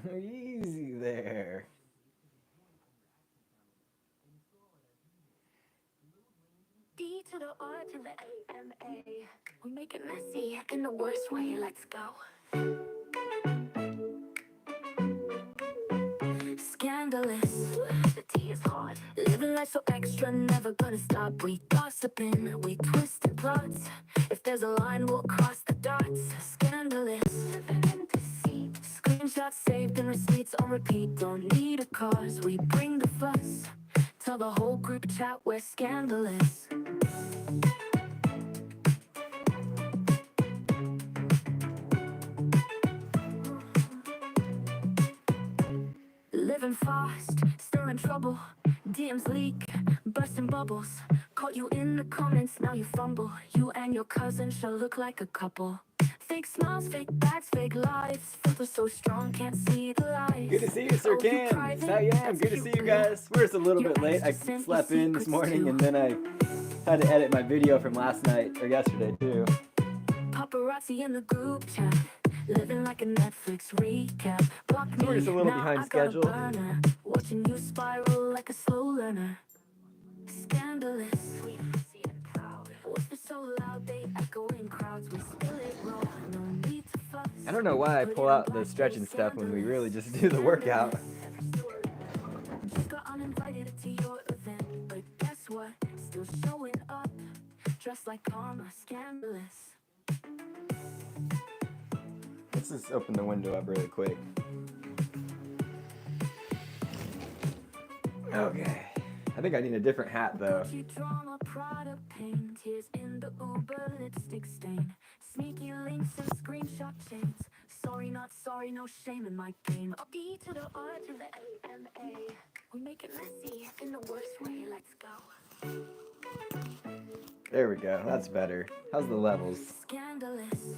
Easy there. D to the R to the A-M-A. We make it messy in the worst way. Let's go. Scandalous, the T is hard. Living life so extra, never gonna stop. We gossiping, we twisting plots. If there's a line, we'll cross the dots. Scandalous, living in deceit. Screenshots saved and receipts on repeat. Don't need a cause, we bring the fuss. Tell the whole group chat we're scandalous. Living fast, stirring trouble. DMs leak, bursting bubbles. Caught you in the comments, now you fumble. You and your cousin shall look like a couple. Fake smiles, fake bags, fake lives. Filter so strong, can't see the lies. Good to see you, Sir Oh, you Cam. private? How you am? That's Good to cute, see you blue. guys. We're just a little Your bit late. I ex sent you slept in this secrets morning too. and then I had to edit my video from last night or yesterday too. Paparazzi in the group chat, living like a Netflix recap. Block me, We're just a little now behind I got a schedule. burner. Watching you spiral like a slow learner. Scandalous, we see it proud. Whispers so loud they echo in crowds. We spill it raw, no need to fuss. I don't know why I Put pull it on out the black, stretching it's stuff when we really scandalous. just do the workout. Got uninvited to your event, but guess what? Still showing up, dressed like karma, scandalous. Let's just open the window up really quick. Okay. I think I need a different hat though. Gucci drama, Prada pain, tears in the Uber lipstick stain, sneaky links and screenshot chains. Sorry, not sorry, no shame in my game. D to the R to the A-M-A. We make it messy in the worst way. Let's go. There we go. That's better. How's the levels? Scandalous.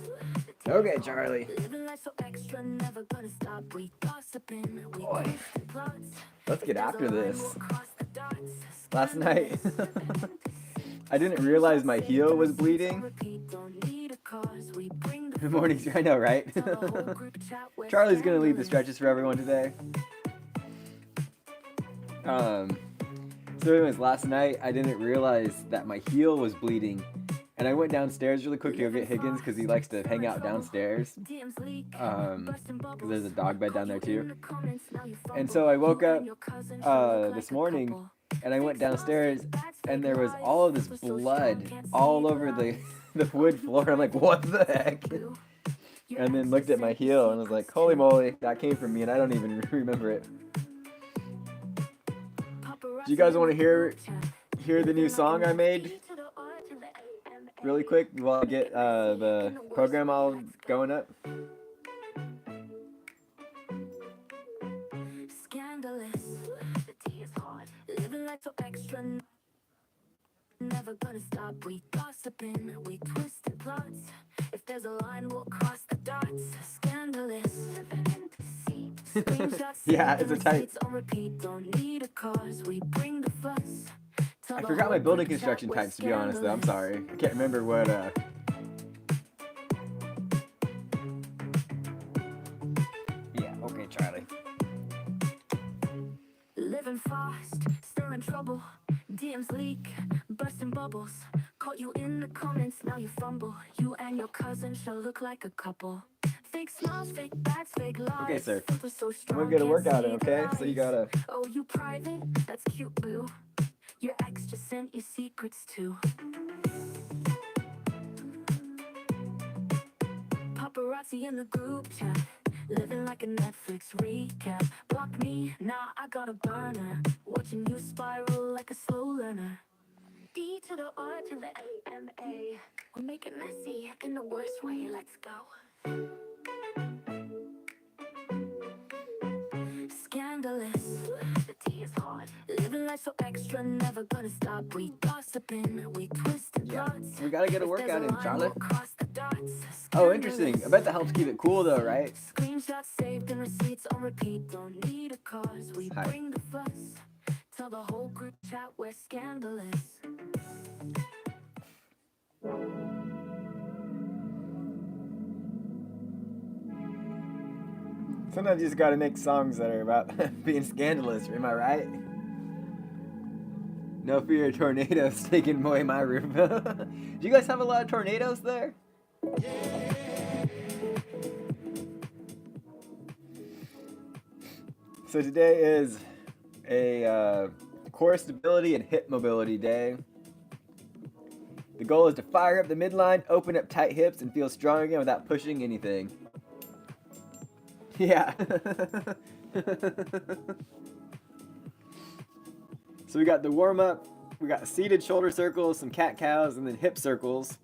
Okay, Charlie. Living life so extra, never gonna stop. We gossiping, we Boy. twisting plots. Let's get after this. We'll cross the dots. Last night, Scandalous. I didn't realize my heel was bleeding. Good morning. I know, right? Charlie's gonna lead the stretches for everyone today. So anyways, last night I didn't realize that my heel was bleeding, and I went downstairs really quick to go get Higgins because he likes to hang out downstairs. Because there's a dog bed down there too. And so I woke up this morning and I went downstairs and there was all of this blood all over the wood floor. I'm like, what the heck? And then looked at my heel and was like, holy moly, that came from me and I don't even remember it. Do you guys want to hear the new song I made really quick while I get the program all going up? Scandalous, the T is hard. Living life so extra, never gonna stop. We gossiping, we twisting plots. If there's a line, we'll cross the dots. Scandalous, Yeah, it's a type. on repeat, don't need a cause. We bring the fuss. I forgot my building construction types, to be honest, though. I'm sorry. I can't remember what, Yeah, okay, Charlie. Living fast, stirring trouble. DMs leak, bursting bubbles. Caught you in the comments, now you fumble. You and your cousin shall look like a couple. Fake smiles, fake bags, fake lies. Okay, sir. Filter so I'm strong, gonna get a can't workout in, see the okay? So you lies. gotta... Oh, you private? That's cute, boo. Your ex just sent you secrets too. Paparazzi in the group chat, living like a Netflix recap. Block me, now I got a burner. Watching you spiral like a slow learner. D to the R to the A-M-A. We make it messy in the worst way. Let's go. Scandalous, the T is hard. Living life so extra, never gonna stop. We gossiping, we twisting plots. We gotta get a If there's workout in, line, Charlie. we'll cross the dots. Oh, interesting. I bet that helps keep it cool, though, right? Screenshots saved and receipts on repeat. Don't need a cause. We Hi. bring the fuss. Tell the whole group chat we're scandalous. Sometimes you just gotta make songs that are about being scandalous, am I right? No fear of tornadoes taking away my roof. Do you guys have a lot of tornadoes there? So today is a core stability and hip mobility day. The goal is to fire up the midline, open up tight hips, and feel strong again without pushing anything. Yeah. So we got the warm-up, we got seated shoulder circles, some cat-cows, and then hip circles,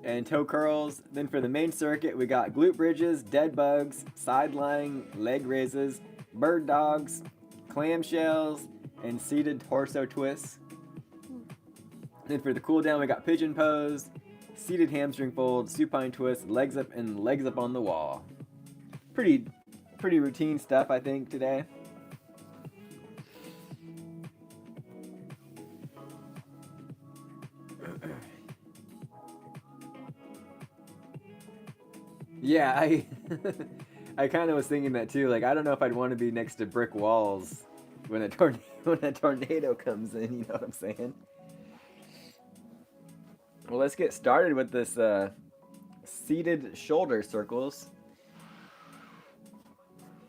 and toe curls. Then for the main circuit, we got glute bridges, dead bugs, side-lying leg raises, bird dogs, clamshells, and seated torso twists. Then for the cool down, we got pigeon pose, seated hamstring fold, supine twist, legs up, and legs up on the wall. Pretty routine stuff, I think, today. Yeah, I kind of was thinking that too. Like, I don't know if I'd want to be next to brick walls when a tornado comes in. You know what I'm saying? Well, let's get started with this seated shoulder circles.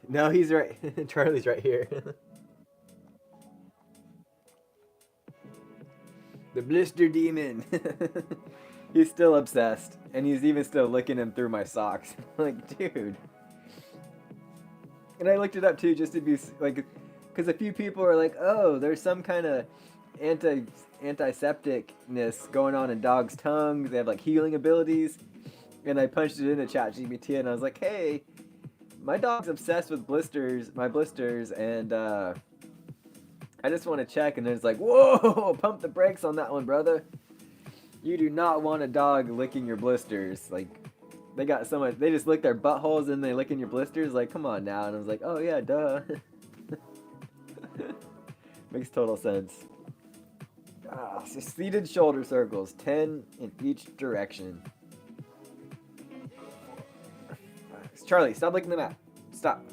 No, he's right. Charlie's right here. The blister demon. He's still obsessed, and he's even still licking him through my socks. Like, dude. And I looked it up too, just to be like, because a few people are like, oh, there's some kind of antisepticness going on in dogs' tongues. They have like healing abilities. And I punched it into ChatGPT, and I was like, hey, my dog's obsessed with my blisters, and I just want to check. And then it's like, whoa, pump the brakes on that one, brother. You do not want a dog licking your blisters. Like, they got so much. They just lick their buttholes and they licking your blisters. Like, come on now. And I was like, oh yeah, duh. Makes total sense. So seated shoulder circles, 10 in each direction. Charlie, stop licking the mat. Stop.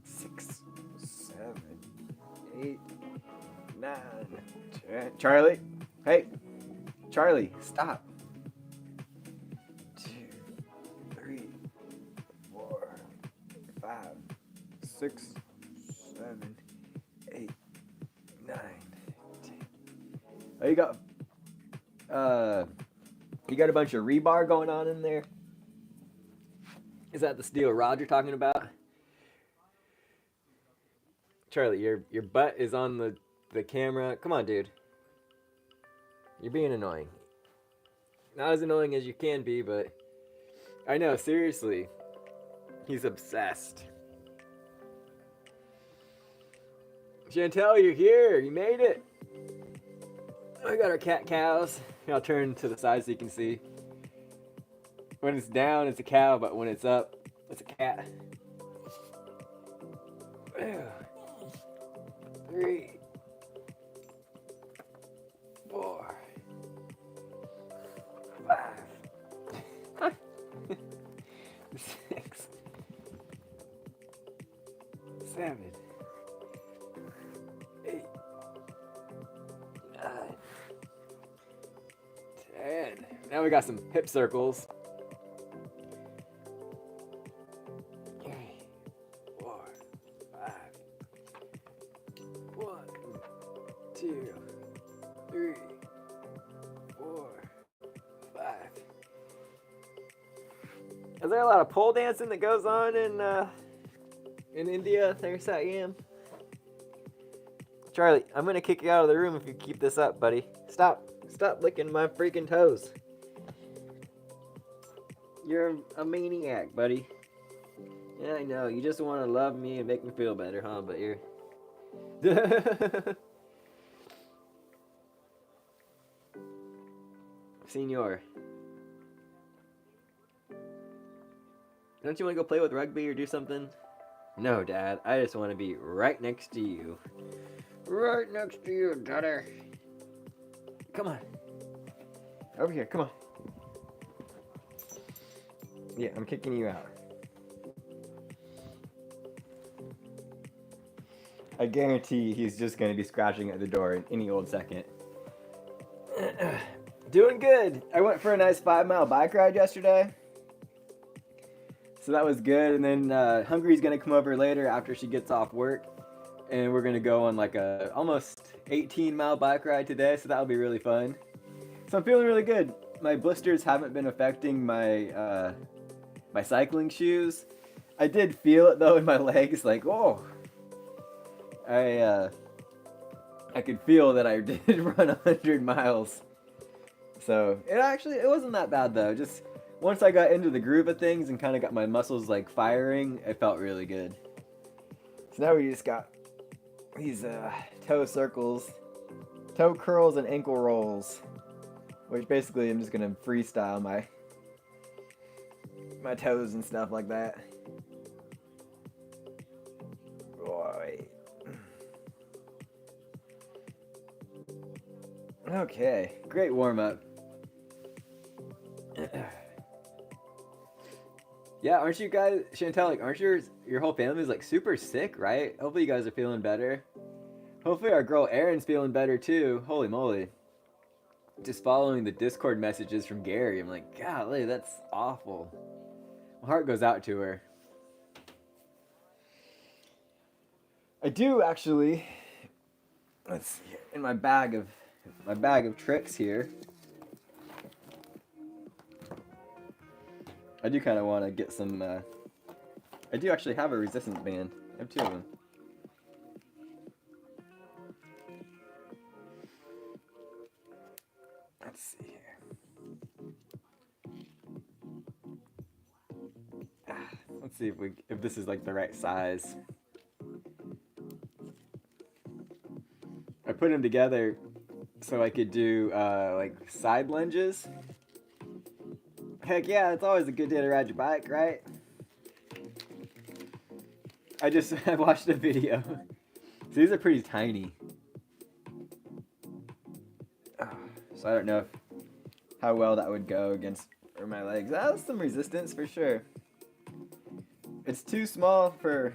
6, 7, 8, 9, 10. Charlie. Hey, Charlie, stop. 2, 3, 4, 5, 6, 7, 8, 9, 10. Oh, you got a bunch of rebar going on in there? Is that the steel rod you're talking about? Charlie, your butt is on the camera. Come on, dude. You're being annoying. Not as annoying as you can be, but I know, seriously. He's obsessed. Chantel, you're here. You made it. We got our cat cows. I'll turn to the side so you can see. When it's down, it's a cow, but when it's up, it's a cat. 3, 4, 5, 6, 7, 8, 9, 10. Now we got some hip circles. 3, 4, 5. 1, 2, 3, 4, 5. Is there a lot of pole dancing that goes on in India? There's Siam. Charlie, I'm gonna kick you out of the room if you keep this up, buddy. Stop licking my freaking toes. You're a maniac, buddy. Yeah, I know. You just want to love me and make me feel better, huh? But you're... Senor. Don't you want to go play with rugby or do something? No, Dad. I just want to be right next to you. Right next to you, Daddy. Come on. Over here, come on. Yeah, I'm kicking you out. I guarantee he's just going to be scratching at the door in any old second. Doing good. I went for a nice 5-mile bike ride yesterday. So that was good. And then Hungry's going to come over later after she gets off work. And we're going to go on like a almost 18-mile bike ride today. So that'll be really fun. So I'm feeling really good. My blisters haven't been affecting my my cycling shoes. I did feel it though in my legs, like, oh. I could feel that I did run 100 miles. So it wasn't that bad though. Just once I got into the groove of things and kind of got my muscles like firing, it felt really good. So now we just got these toe circles, toe curls and ankle rolls, which basically I'm just gonna freestyle my toes and stuff like that. Boy. Okay, great warm up. Yeah, aren't you guys, Chantel, like, aren't your whole family's like super sick, right? Hopefully you guys are feeling better. Hopefully our girl Erin's feeling better too. Holy moly. Just following the Discord messages from Gary, I'm like, golly, that's awful. My heart goes out to her. I do actually, let's see, in my bag of tricks here, I do kind of want to get some, I do actually have a resistance band. I have 2 of them. Let's see here. Let's see if this is like the right size. I put them together so I could do like side lunges. Heck yeah, it's always a good day to ride your bike, right? I watched a video. So these are pretty tiny. So I don't know how well that would go against my legs. That's some resistance for sure. It's too small for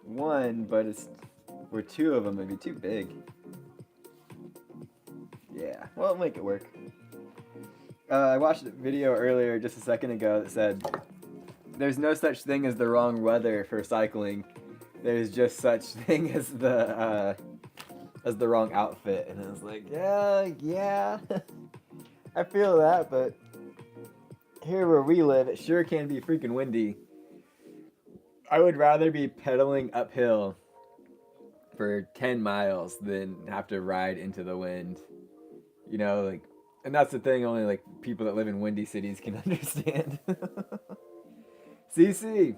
one, but for 2 of them it'd be too big. Yeah, well, it'll make it work. I watched a video earlier just a second ago that said there's no such thing as the wrong weather for cycling. There's just such thing as the wrong outfit. And I was like, yeah, I feel that, but here where we live, it sure can be freaking windy. I would rather be pedaling uphill for 10 miles than have to ride into the wind. You know, like, and that's the thing only like people that live in windy cities can understand. CC.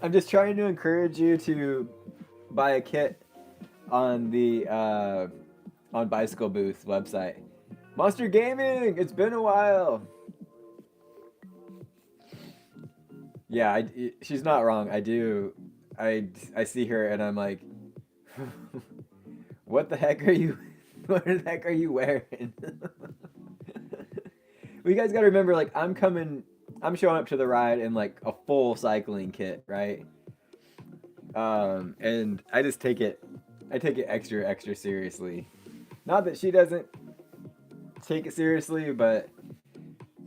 I'm just trying to encourage you to buy a kit on the on Bicycle Booth's website. Monster Gaming, it's been a while. Yeah, she's not wrong. I do. I see her and I'm like, what the heck are you? What the heck are you wearing? Well, you guys got to remember, like, I'm showing up to the ride in like a full cycling kit, right? And I just take it extra seriously. Not that she doesn't take it seriously, but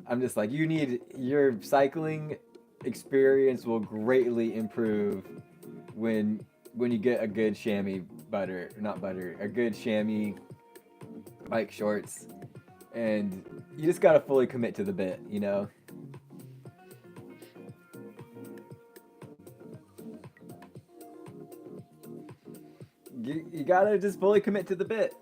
I'm just like, your cycling experience will greatly improve when you get a good chamois a good chamois bike shorts, and you just gotta fully commit to the bit, you know? You gotta just fully commit to the bit.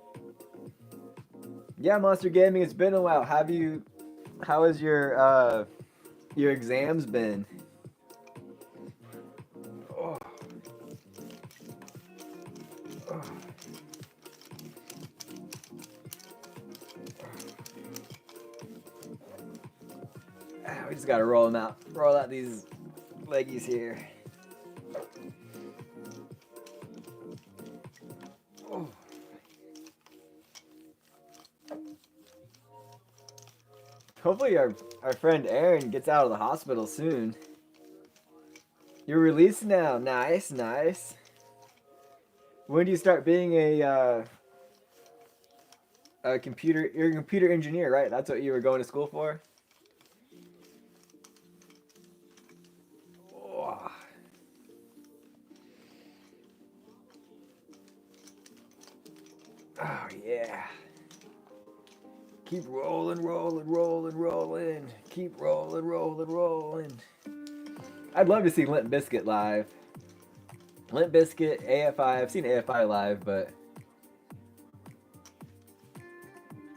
Yeah, Monster Gaming, it's been a while. How has your exams been? Oh. Oh. We just gotta roll them out. Roll out these leggies here. Oh. Hopefully our friend Erin gets out of the hospital soon. You're released now. Nice, nice. When do you start being a computer? You're a computer engineer, right? That's what you were going to school for. Oh, oh yeah. Keep rolling, rolling, rolling, rolling. Keep rolling, rolling, rolling. I'd love to see Limp Bizkit live. Limp Bizkit, AFI. I've seen AFI live, but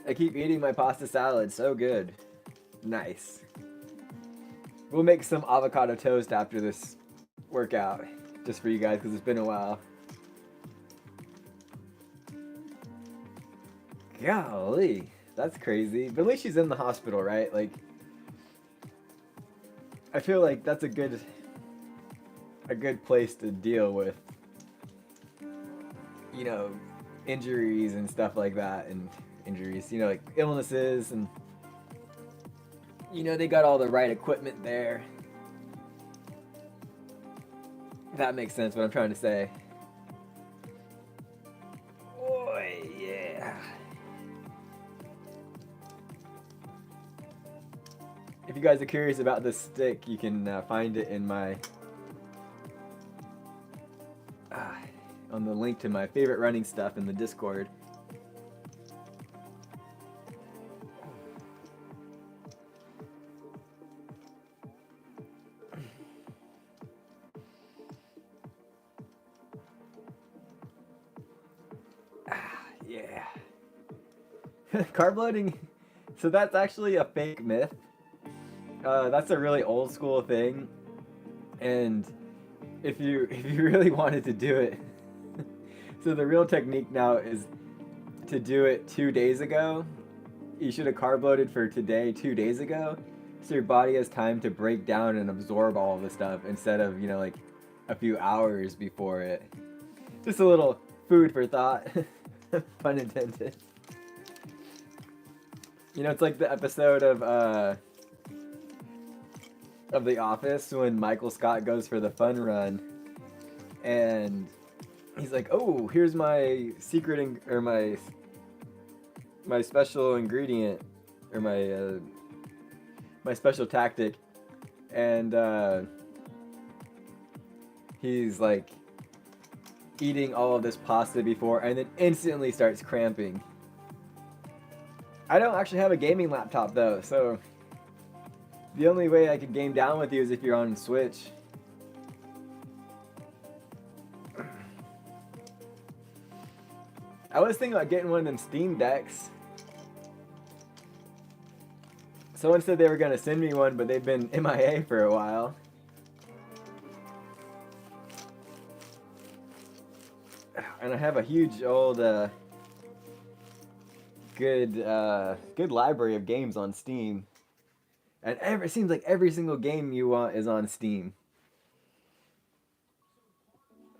I keep eating my pasta salad. So good. Nice. We'll make some avocado toast after this workout, just for you guys, because it's been a while. Golly, that's crazy. But at least she's in the hospital, right? Like, I feel like that's a good place to deal with, you know, injuries and stuff like that, and injuries, you know, like illnesses, and you know, they got all the right equipment there. That makes sense what I'm trying to say. Boy, yeah. If you guys are curious about this stick, you can find it in my on the link to my favorite running stuff in the Discord. Yeah. Carb loading. So that's actually a fake myth. That's a really old school thing, and if you really wanted to do it, so the real technique now is to do it 2 days ago. You should have carb loaded for today 2 days ago, so your body has time to break down and absorb all of the stuff instead of, you know, like a few hours before it. Just a little food for thought, pun intended. You know, it's like the episode of The Office when Michael Scott goes for the fun run, and he's like, "Oh, here's my secret or my special ingredient, or my special tactic," and he's like eating all of this pasta before, and then instantly starts cramping. I don't actually have a gaming laptop though, so the only way I could game down with you is if you're on Switch. I was thinking about getting one of them Steam Decks. Someone said they were going to send me one, but they've been MIA for a while. And I have a huge old good library of games on Steam. And it seems like every single game you want is on Steam.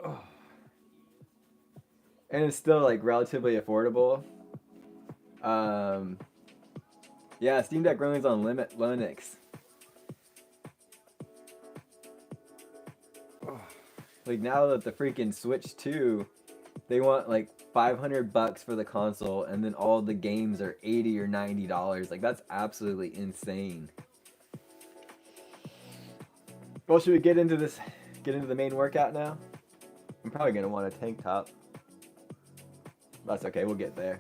Oh. And it's still like relatively affordable. Yeah, Steam Deck runs on Linux. Oh. Like now that the freaking Switch 2, they want like $500 for the console, and then all the games are $80 or $90. Like that's absolutely insane. Well, should we get into this? Get into the main workout now? I'm probably gonna want a tank top. That's okay, we'll get there.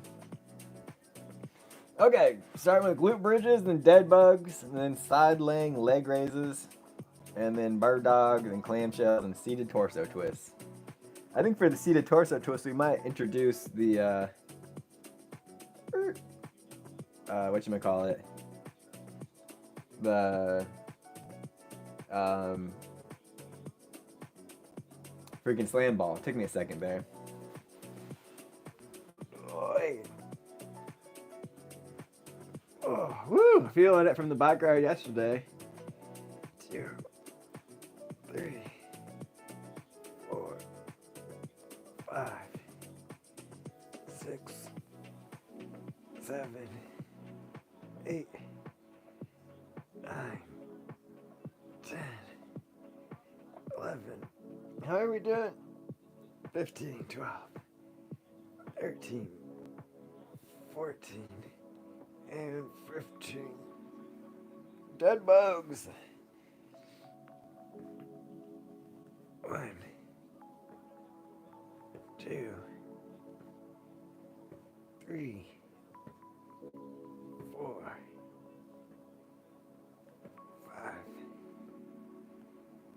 Okay, starting with glute bridges, then dead bugs, and then side laying leg raises, and then bird dogs and clamshells and seated torso twists. I think for the seated torso twist, we might introduce the whatchamacallit? The freaking slam ball. Took me a second there. Oh, woo! Feeling it from the bike ride yesterday. 2, 3, 4, 5, 6, 7, 8, 9, 10, 11, How are we doing? 15, 12, 13, 14, and 15. Dead bugs. 1, 2, 3, 4, 5,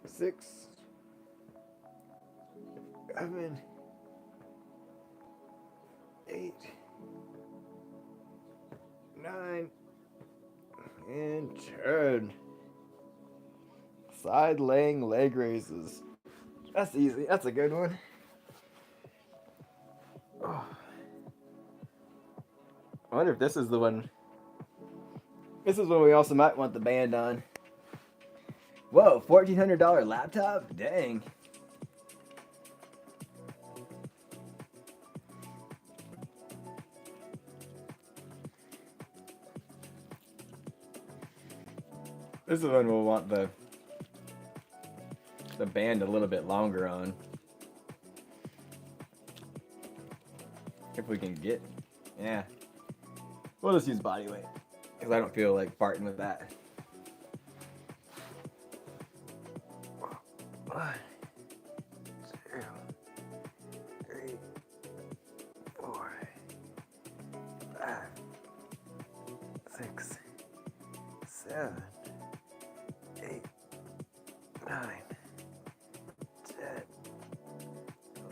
6, 7, 8, 9, and 10. Side laying leg raises. That's easy. That's a good one. Oh. I wonder if this is the one. This is when we also might want the band on. Whoa, $1,400 laptop? Dang. This is when we'll want the band a little bit longer on. If we can get, yeah. We'll just use body weight, because I don't feel like farting with that. 1, 2, 3, 4, 5, 6, 7, 8, 9, 10,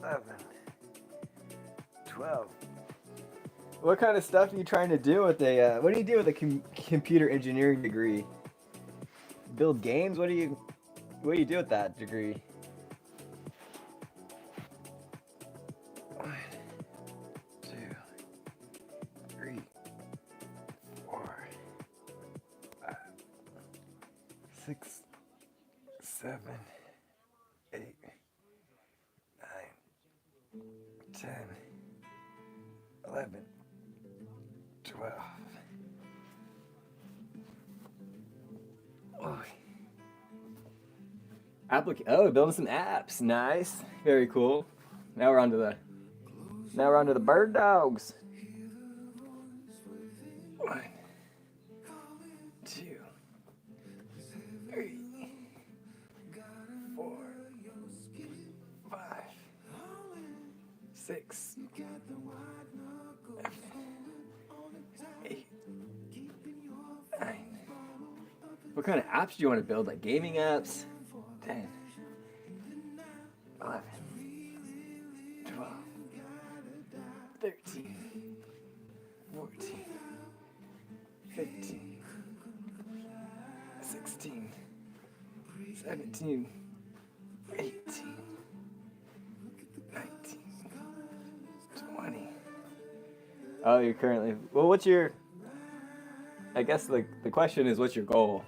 11, 12. What kind of stuff are you trying to do with a, what do you do with a computer engineering degree? Build games? What do you do with that degree? 1, 2, 3, 4, 5, 6, 7, 8, 9, 10, 11, 12. Oh, building some apps. Nice. Very cool. Now we're on to the bird dogs. 1, 2, 3, 4, 5, 6, 7, 8, 9. What kind of apps do you want to build? Like gaming apps? 10, 11, 12, 13, 14, 15, 16, 17, 18, 19, 20. Oh, you're currently... Well, what's your... I guess the question is, what's your goal?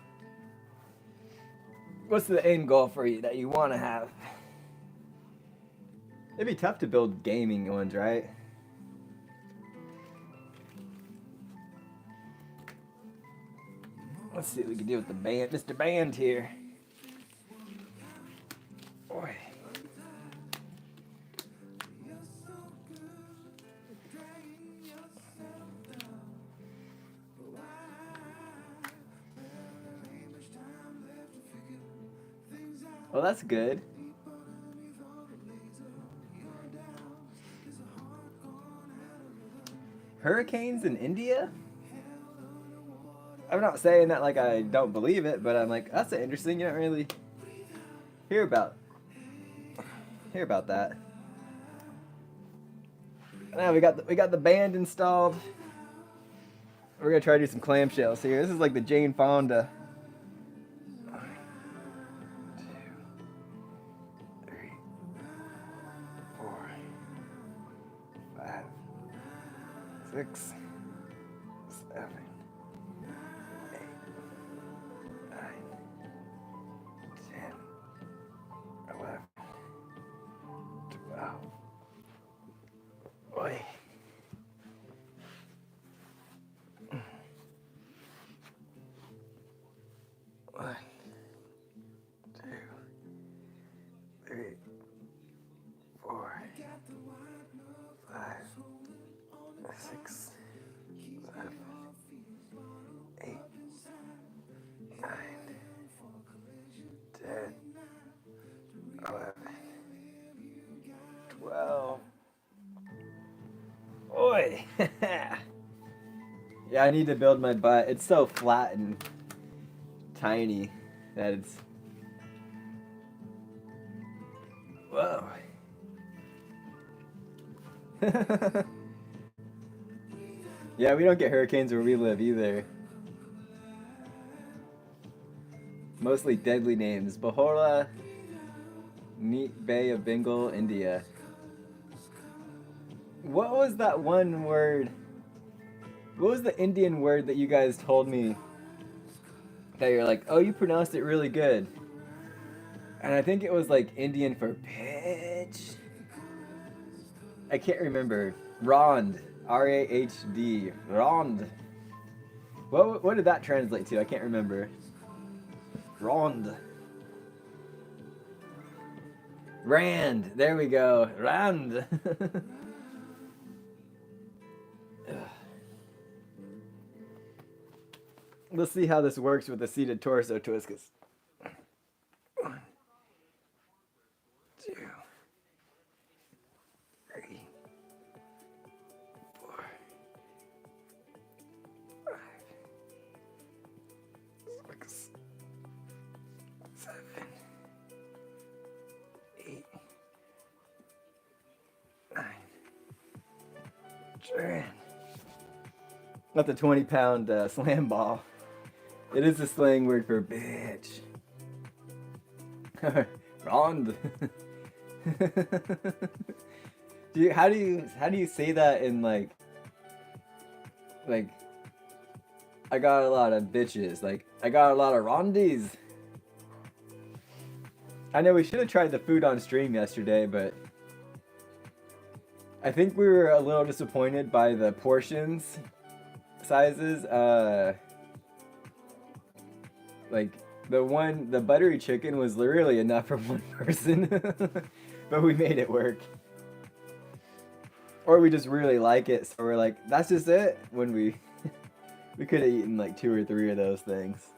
What's the end goal for you that you want to have? It'd be tough to build gaming ones, right? Let's see what we can do with the band, Mr. Band here. Boy. Well, that's good. Hurricanes in India? I'm not saying that like I don't believe it, but I'm like, that's interesting. You don't really hear about that. Now we got the band installed. We're gonna try to do some clamshells here. This is like the Jane Fonda. 1, 2, 3, 4, 5, 6, 7, 8, 9, 10, 11, 12. Boy. 1, 2, 3, 6, 7, 8, 9, 10, 11, 12. Oi! Yeah, I need to build my butt. It's so flat and tiny that it's... Whoa. Yeah, we don't get hurricanes where we live either. Mostly deadly names. Bahora, Neat Bay of Bengal, India. What was that one word? What was the Indian word that you guys told me that you're like, oh, you pronounced it really good? And I think it was like Indian for bitch. I can't remember. Rond. R-A-H-D. Rond. What did that translate to? I can't remember. Rond. Rand. There we go. Rand. Let's see how this works with the seated torso twist. 1, 2, 3, 4, 5, 6, 7, 8, 9, 10. Not the 20-pound slam ball. It is a slang word for bitch. Rond. How do you say that in like I got a lot of bitches, like I got a lot of rondies. I know we should have tried the food on stream yesterday, but I think we were a little disappointed by the portions sizes. Like the buttery chicken was literally enough for one person, but we made it work. Or we just really like it, so we're like, that's just it. When we could have eaten like 2 or 3 of those things.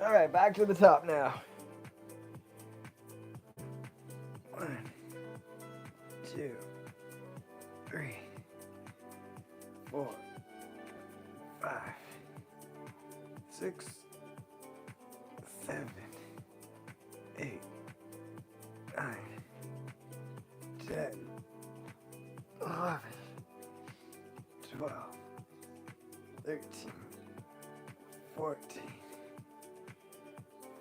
All right, back to the top now. 1, 2, 3, 4, 5, 6, 7, 8, 9, 10, 11, 12, 13, 14,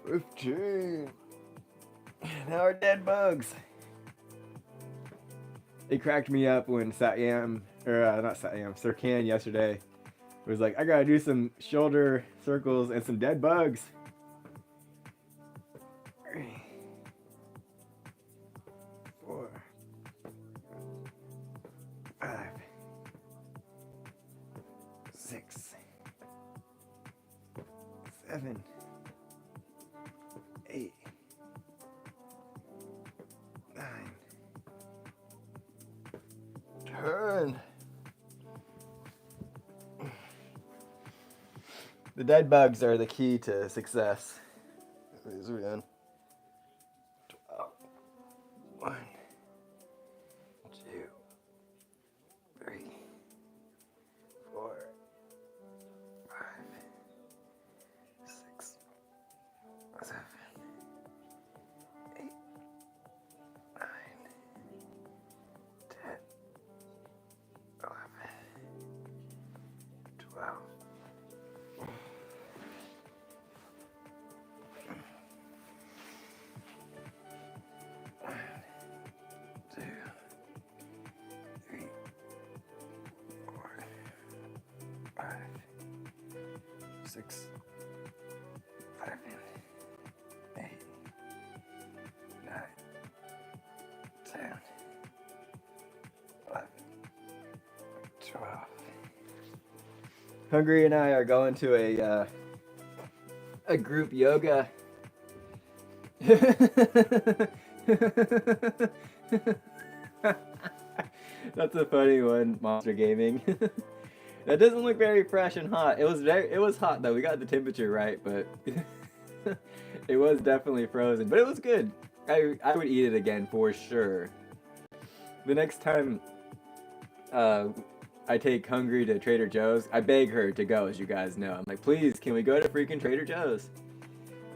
15. Now our dead bugs. It cracked me up when Satyam, or not Satyam, Sirkan yesterday was like, I gotta do some shoulder circles and some dead bugs. 3, 4, 5, 6, 7, 8, 9, 10. The dead bugs are the key to success. These are done. 12. 1, 2, 3, 4, 5, 6, 7, 8, 9, 10, 11, 12. 2, 3, 4, 5, 6, 7, 8, 9, 10, 11, 12. Hungry and I are going to a group yoga. That's a funny one, Monster Gaming. That doesn't look very fresh and hot. It was hot though. We got the temperature right, but it was definitely frozen. But it was good. I would eat it again for sure. The next time I take Hungry to Trader Joe's, I beg her to go, as you guys know. I'm like, please, can we go to freaking Trader Joe's?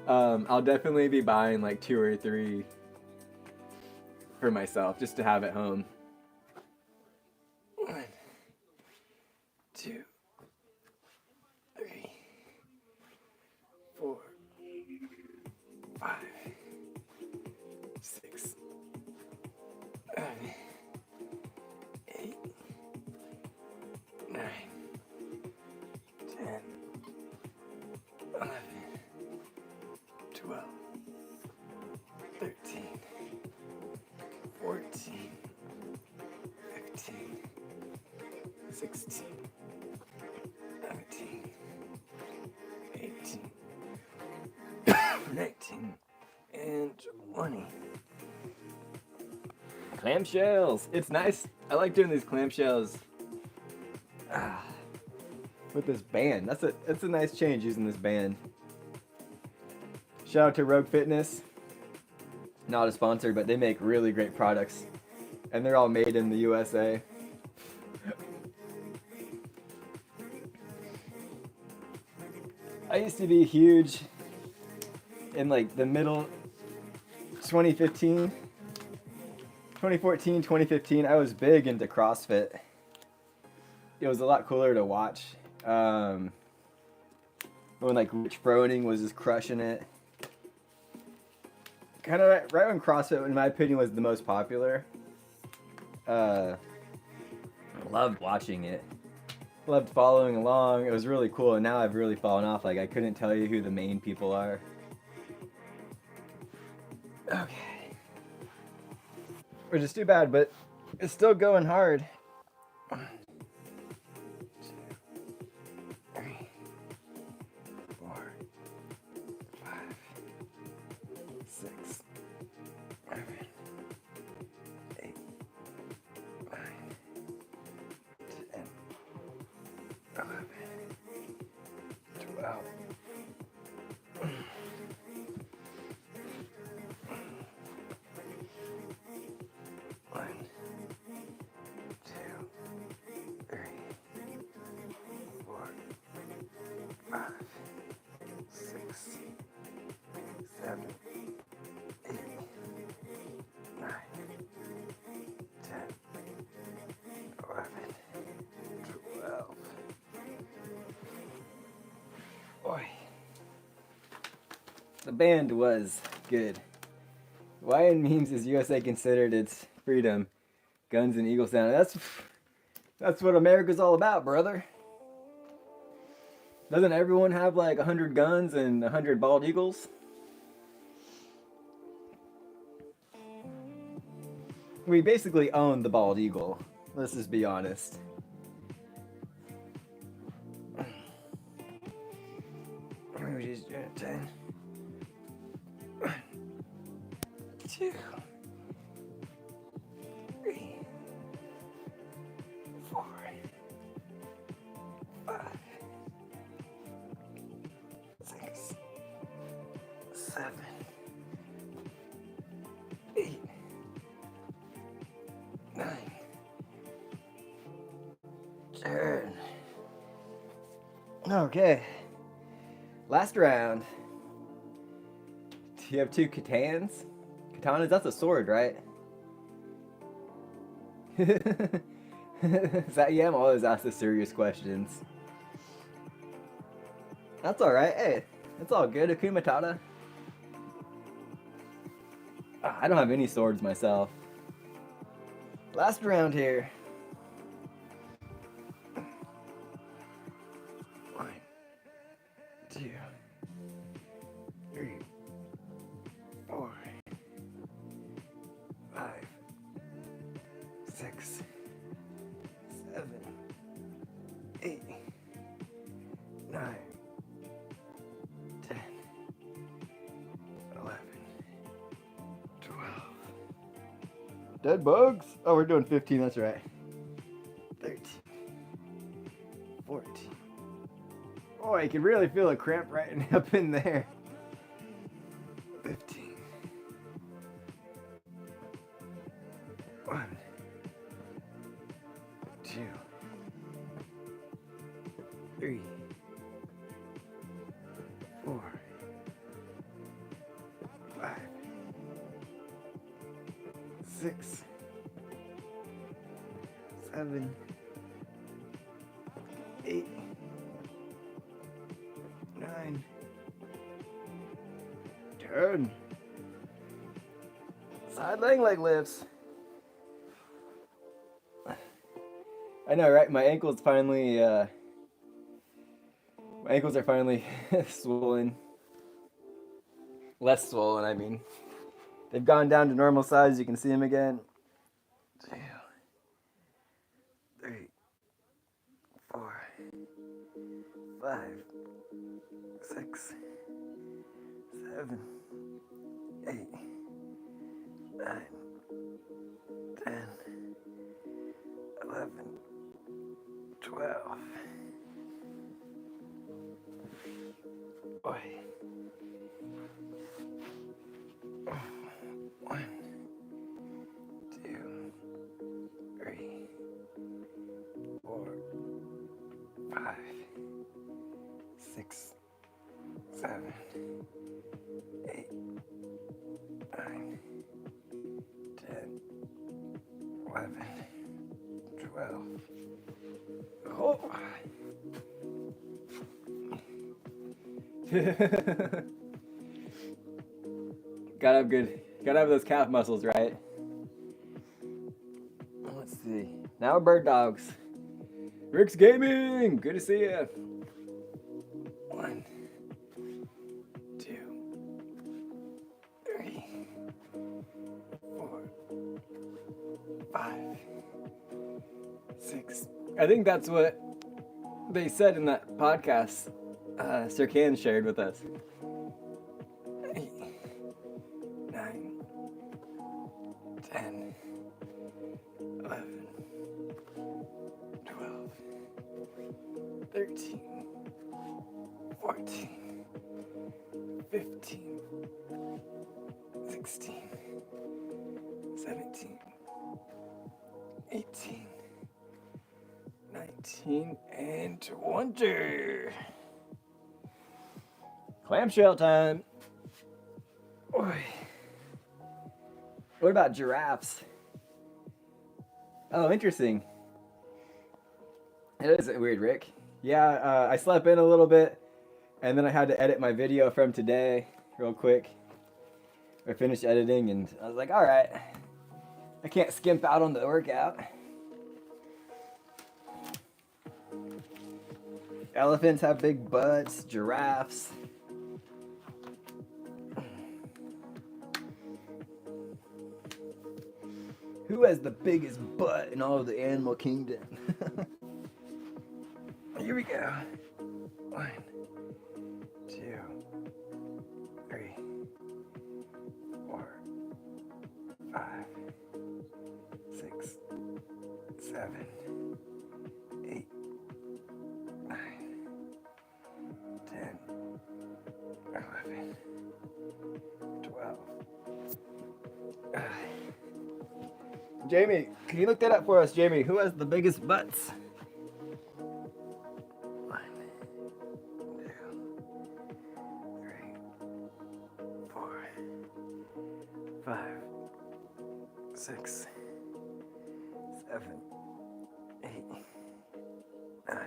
I'll definitely be buying like 2 or 3 for myself just to have at home. 1, 2, 3, 4, 5, 6, 7, 8, 9, 10, 11, 12, 13, 14, 15, 16, 17, 18, 19, and 20. Clamshells! It's nice. I like doing these clamshells. With this band. That's a nice change using this band. Shout out to Rogue Fitness. Not a sponsor, but they make really great products. And they're all made in the USA. I used to be huge in like the middle 2014, 2015. I was big into CrossFit. It was a lot cooler to watch. When like Rich Froning was just crushing it. Kind of right when CrossFit, in my opinion, was the most popular. Loved watching it. Loved following along. It was really cool, and now I've really fallen off. Like, I couldn't tell you who the main people are. Okay. Which is too bad, but it's still going hard. 1, 2, 3, 4, 5, 6, 7, 8, 9, 10, 11, 12. One, 2, 3, 4, 5, 6, 7, 8, 9, 10, 11, 12. Boy. The band was good. Why in memes is USA considered its freedom? Guns and Eagle Sound. That's what America's all about, brother. Doesn't everyone have like 100 guns and 100 bald eagles? We basically own the bald eagle. Let's just be honest. We just do 10. 1, 2, 3, 4, 5, 6, 7, 8, 9, 10. Okay. Last round. Do you have 2 katanas? Katanas? That's a sword, right? Is that yeah? I'm always asked the serious questions. That's alright. Hey, it's all good. Akuma Matata. I don't have any swords myself. Last round here. 1, 2, 3, 4, 5, 6, 7, 8, 9, 10, 11, 12. Dead bugs? Oh, we're doing 15, that's right. 13, 14. Oh, I can really feel a cramp right up in there. 15. 1, 2, 3, 4, 5, 6, 7, 8, 9, 10. Side leg lifts. I know, right? My ankles are finally swollen. Less swollen, I mean. They've gone down to normal size. You can see them again. 2, 3, 4, 5, 6, 7, 8, 9, 10, 11, 12. Boy. 1, 2, 3, 4, 5, 6, 7, 8, 9, 10, 11, 12. Oh. Gotta have those calf muscles, right? Let's see. Now bird dogs. Rick's Gaming! Good to see you. 1, 2, 3, 4, 5, 6. I think that's what they said in that podcast Sir Can shared with us. 8, 9, 10, 11, 12, 13, 14, 15, 16, 17, 18, 19, and 20. Clamshell time. Oy. What about giraffes? Oh, interesting. It is weird, Rick. Yeah, I slept in a little bit, and then I had to edit my video from today real quick. I finished editing, and I was like, all right, I can't skimp out on the workout. Elephants have big butts, giraffes. Who has the biggest butt in all of the animal kingdom? Here we go. 1, 2, 3, 4, 5, 6, 7, 8, 9, 10, 11, 12. Jamie, can you look that up for us, Jamie? Who has the biggest butts? 1, 2, 3, 4, 5, 6, 7, 8, 9,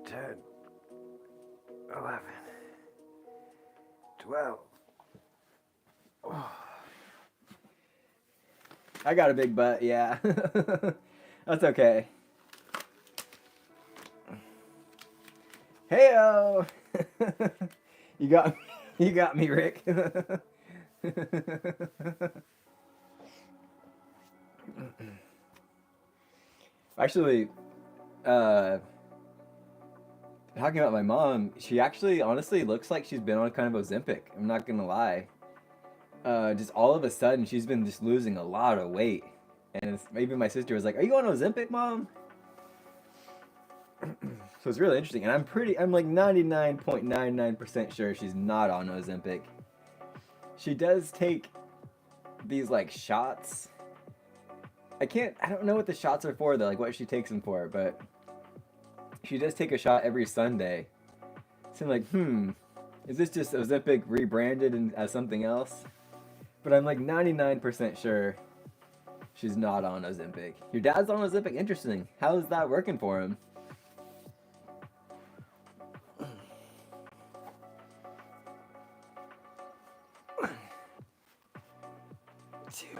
10, 11, 12. Oh. I got a big butt, yeah. That's okay. Heyo! You got me, Rick. Actually, talking about my mom, she actually honestly looks like she's been on kind of Ozempic. I'm not gonna lie. Just all of a sudden, she's been just losing a lot of weight, And maybe my sister was like, "Are you on Ozempic, Mom?" So it's really interesting, and I'm like 99.99% sure she's not on Ozempic. She does take these like shots. I don't know what the shots are for though, like what she takes them for, but she does take a shot every Sunday. So I'm like, is this just Ozempic rebranded as something else? But I'm like 99% sure she's not on Ozempic. Your dad's on Ozempic? Interesting. How is that working for him? Two,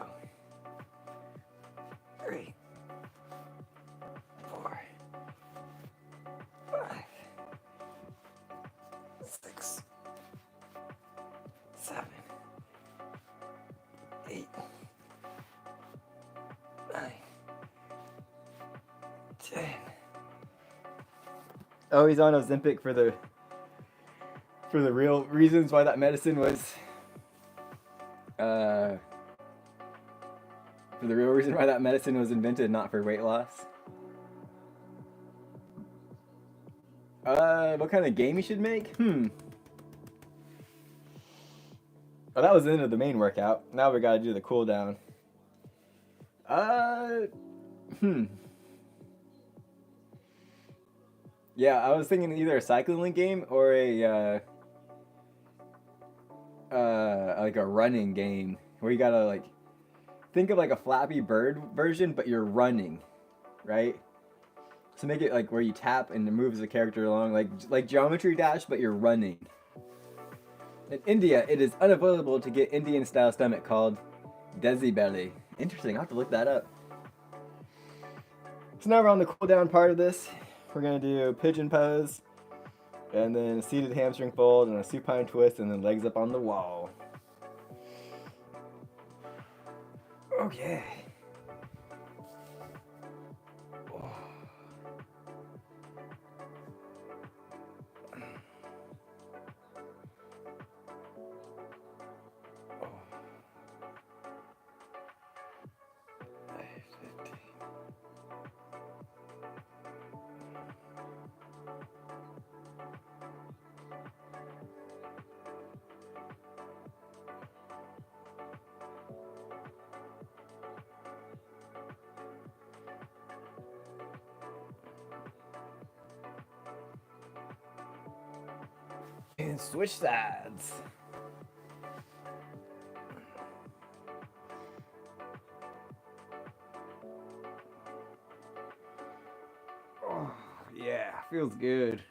three, 4, 5, 6, 7, 8, 9, 10. Oh, he's on Ozempic for the real reasons why that medicine was for the real reason why that medicine was invented, not for weight loss. What kind of game you should make? Oh, that was the end of the main workout. Now we gotta do the cool down. Yeah, I was thinking either a cycling game or a like a running game where you gotta like think of like a Flappy Bird version, but you're running, right? So make it like where you tap and it moves the character along, like Geometry Dash, but you're running. In India, it is unavoidable to get Indian-style stomach called Desi belly. Interesting. I'll have to look that up. So now we're on the cool down part of this. We're gonna do pigeon pose, and then seated hamstring fold, and a supine twist, and then legs up on the wall. Okay. And switch sides. Oh, yeah, feels good.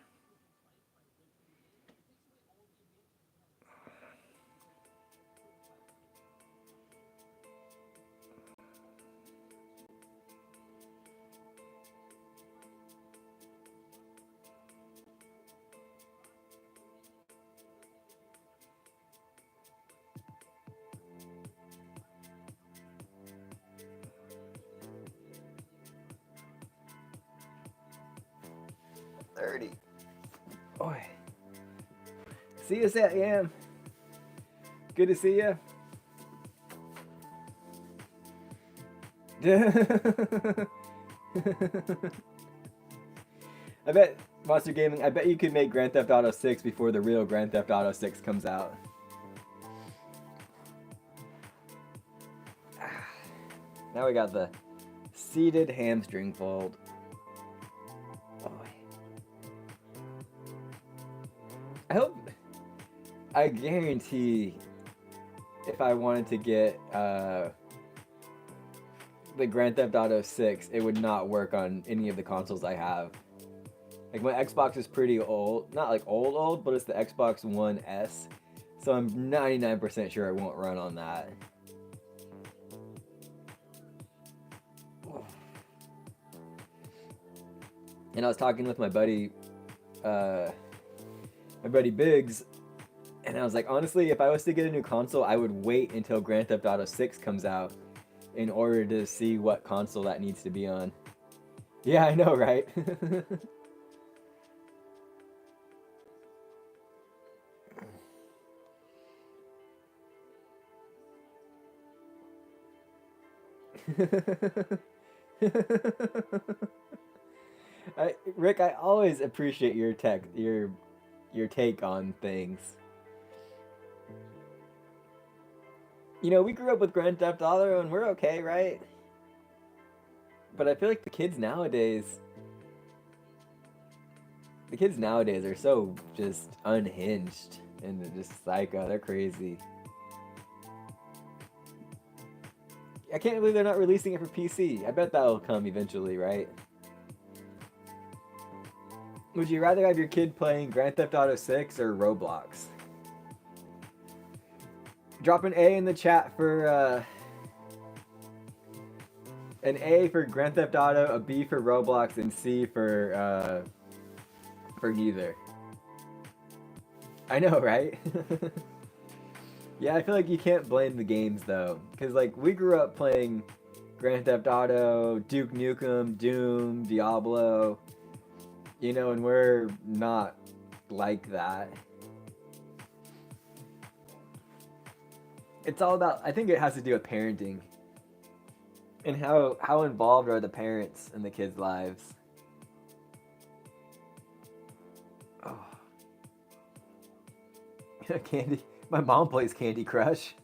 Boy. See you, Sam. Good to see you. I bet Monster Gaming. I bet you could make Grand Theft Auto 6 before the real Grand Theft Auto 6 comes out. Now we got the seated hamstring fold. I guarantee if I wanted to get the Grand Theft Auto 6, it would not work on any of the consoles I have. Like my Xbox is pretty old, not like old, but it's the Xbox One S, so I'm 99% sure it won't run on that. And I was talking with my buddy Biggs, and I was like, honestly, if I was to get a new console, I would wait until Grand Theft Auto 6 comes out in order to see what console that needs to be on. Yeah, I know, right? Rick, I always appreciate your take on things. You know, we grew up with Grand Theft Auto and we're okay, right? But I feel like the kids nowadays are so just unhinged and they're just psycho. They're crazy. I can't believe they're not releasing it for PC. I bet that'll come eventually, right? Would you rather have your kid playing Grand Theft Auto 6 or Roblox? Drop an A in the chat for an A for Grand Theft Auto, a B for Roblox, and C for neither. I know, right? Yeah, I feel like you can't blame the games though, because like we grew up playing Grand Theft Auto, Duke Nukem, Doom, Diablo, you know, and we're not like that. It's all about, I think it has to do with parenting and how involved are the parents in the kids' lives. Oh. Candy. My mom plays Candy Crush.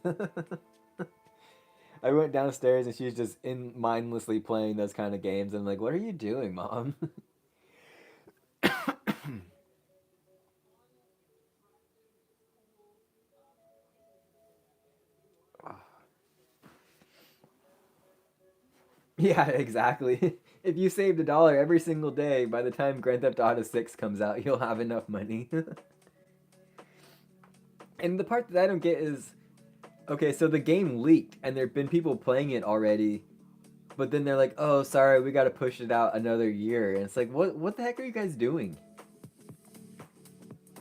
I went downstairs and she's just mindlessly playing those kind of games. And I'm like, what are you doing, Mom? Yeah, exactly. If you saved $1 every single day, by the time Grand Theft Auto 6 comes out, you'll have enough money. And the part that I don't get is, okay, so the game leaked and there have been people playing it already, but then they're like, "Oh, sorry, we got to push it out another year." And it's like, "What the heck are you guys doing?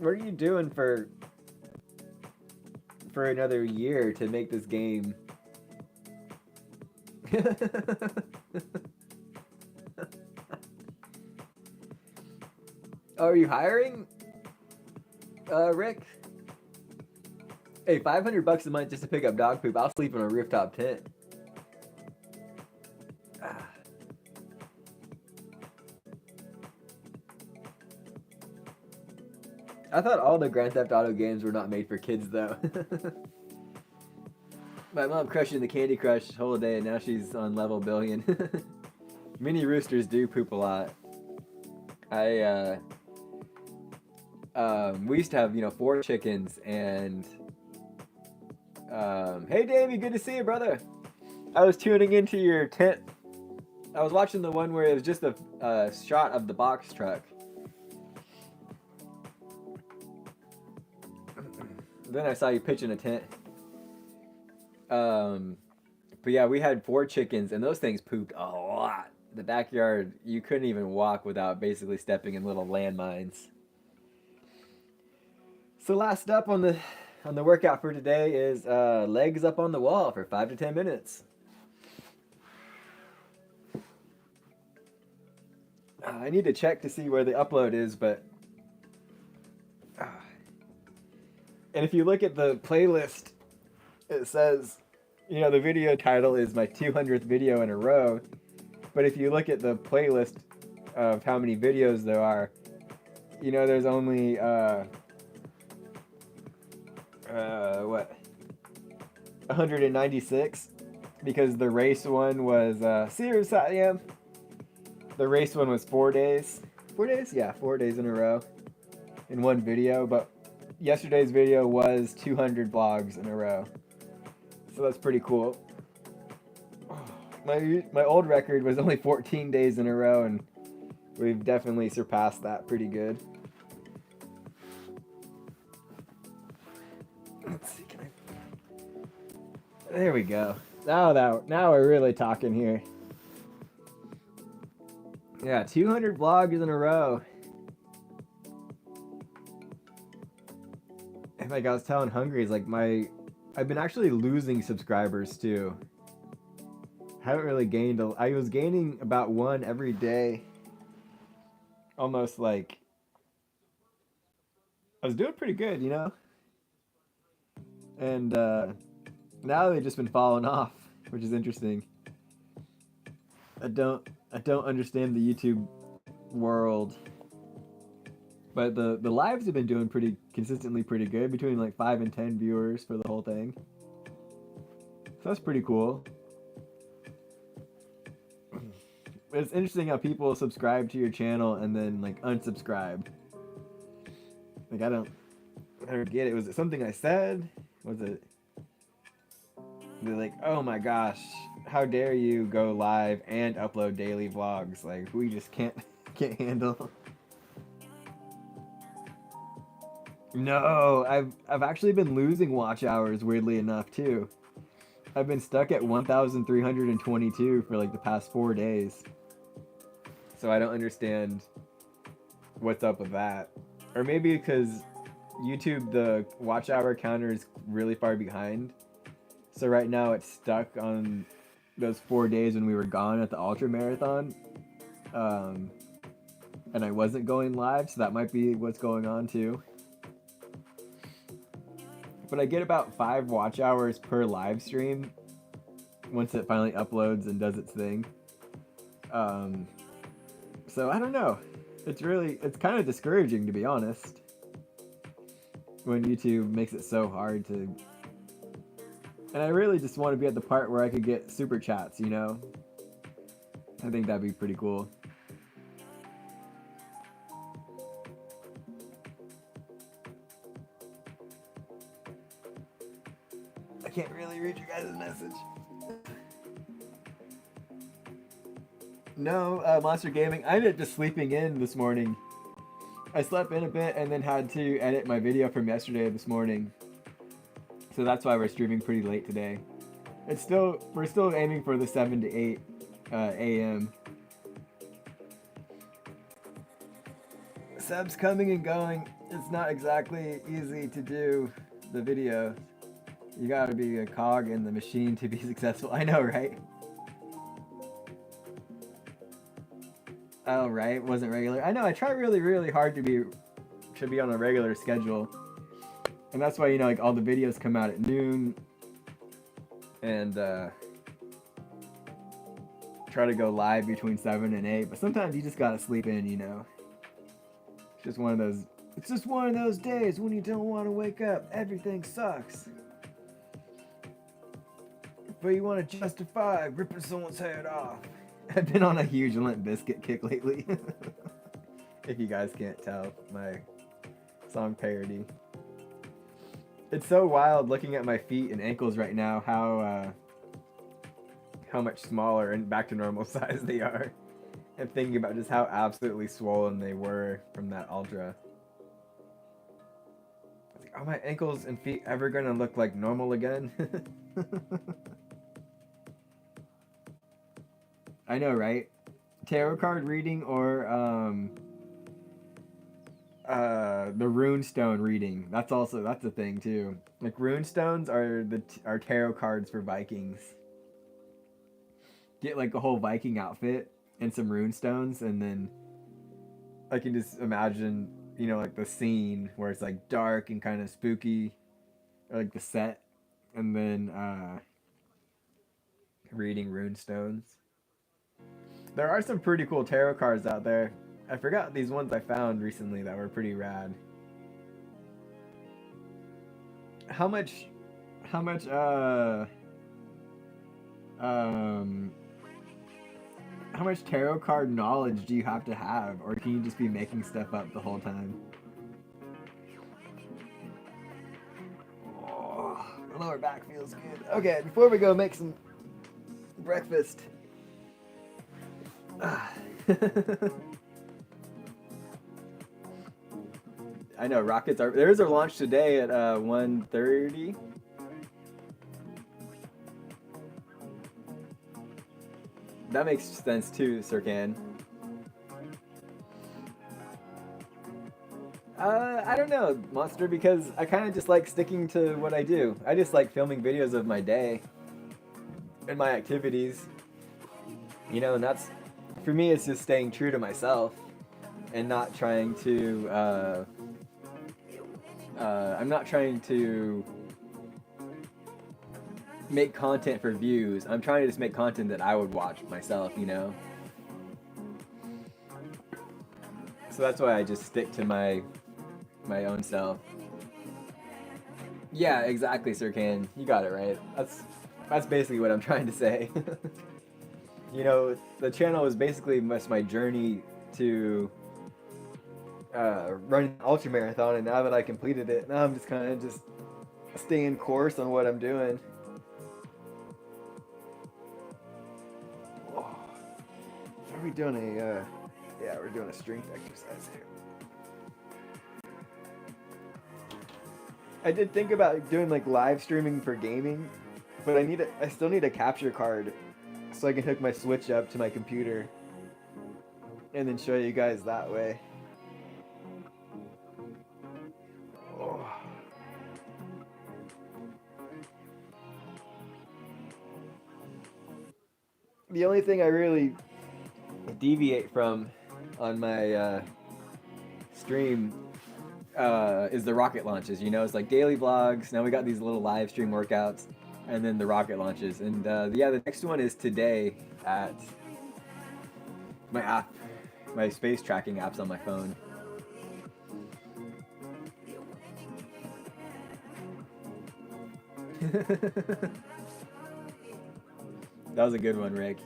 What are you doing for another year to make this game?" Oh, are you hiring? Rick? Hey, $500 a month just to pick up dog poop. I'll sleep in a rooftop tent. I thought all the Grand Theft Auto games were not made for kids, though. My mom crushing the Candy Crush whole day, and now she's on level billion. Mini roosters do poop a lot. We used to have, 4 chickens, and hey Davey, good to see you, brother. I was tuning into your tent. I was watching the one where it was just a shot of the box truck. Then I saw you pitching a tent. But yeah, we had 4 chickens, and those things pooped a lot. The backyard, you couldn't even walk without basically stepping in little landmines. So last up on the workout for today is legs up on the wall for 5 to 10 minutes. I need to check to see where the upload is, but and if you look at the playlist, it says, the video title is my 200th video in a row. But if you look at the playlist of how many videos there are, there's only, 196? Because the race one was, serious I am. The race one was 4 days. 4 days? Yeah, 4 days in a row in one video. But yesterday's video was 200 vlogs in a row. So that's pretty cool. My old record was only 14 days in a row, and we've definitely surpassed that pretty good. Let's see, there we go. Now we're really talking here. Yeah, 200 vlogs in a row. And like I was telling Hungry, it's like I've been actually losing subscribers too. Haven't really gained I was gaining about 1 every day. Almost like I was doing pretty good, And now they've just been falling off, which is interesting. I don't understand the YouTube world. But the lives have been doing pretty consistently pretty good, between like 5 and 10 viewers for the whole thing. So that's pretty cool. It's interesting how people subscribe to your channel and then like unsubscribe. Like I don't get it. Was it something I said? Was it? They're like, oh my gosh, how dare you go live and upload daily vlogs? Like we just can't handle. No, I've actually been losing watch hours, weirdly enough, too. I've been stuck at 1,322 for like the past 4 days. So I don't understand what's up with that. Or maybe because YouTube, the watch hour counter is really far behind. So right now it's stuck on those 4 days when we were gone at the Ultra Marathon. And I wasn't going live, so that might be what's going on too. But I get about 5 watch hours per live stream once it finally uploads and does its thing. So I don't know. It's kind of discouraging, to be honest, when YouTube makes it so hard to. And I really just want to be at the part where I could get super chats, you know? I think that'd be pretty cool. I can't really read your guys' message. No, Monster Gaming. I ended up just sleeping in this morning. I slept in a bit and then had to edit my video from yesterday this morning. So that's why we're streaming pretty late today. We're still aiming for the 7 to 8 a.m. Subs coming and going. It's not exactly easy to do the video. You gotta be a cog in the machine to be successful. I know, right? Oh, right. Wasn't regular. I know. I try really, really hard to be on a regular schedule, and that's why, you know, like all the videos come out at noon, and try to go live between 7 and 8. But sometimes you just gotta sleep in, you know. It's just one of those. It's just one of those days when you don't want to wake up. Everything sucks. But you want to justify ripping someone's head off. I've been on a huge Limp Bizkit kick lately. If you guys can't tell, my song parody. It's so wild looking at my feet and ankles right now, how much smaller and back to normal size they are. And thinking about just how absolutely swollen they were from that ultra. I was like, are my ankles and feet ever gonna look like normal again? I know, right? Tarot card reading or the runestone reading. That's a thing too. Like runestones are tarot cards for Vikings. Get like a whole Viking outfit and some runestones, and then I can just imagine, you know, like the scene where it's like dark and kind of spooky, or like the set, and then reading runestones. There are some pretty cool tarot cards out there. I forgot these ones I found recently that were pretty rad. How much tarot card knowledge do you have to have, or can you just be making stuff up the whole time? Oh, my lower back feels good. Okay, before we go make some breakfast. I know there's a launch today at 1:30. That makes sense too, Sirkan. I don't know, Monster, because I kind of just like sticking to what I do. I just like filming videos of my day and my activities. You know, and that's, for me, it's just staying true to myself and not trying to, I'm not trying to, make content for views. I'm trying to just make content that I would watch myself, you know? So that's why I just stick to my own self. Yeah, exactly, Sir Kane. You got it right. That's basically what I'm trying to say. You know, the channel was basically just my journey to running an ultra marathon, and now that I completed it, now I'm just kind of just staying course on what I'm doing. Oh, are we doing a? Yeah, we're doing a strength exercise here. I did think about doing like live streaming for gaming, but I still need a capture card so I can hook my Switch up to my computer and then show you guys that way. Oh. The only thing I really deviate from on my stream is the rocket launches. You know, it's like daily vlogs. Now we got these little live stream workouts, and then the rocket launches. And yeah, the next one is today at my app, my space tracking apps on my phone. That was a good one, Rick.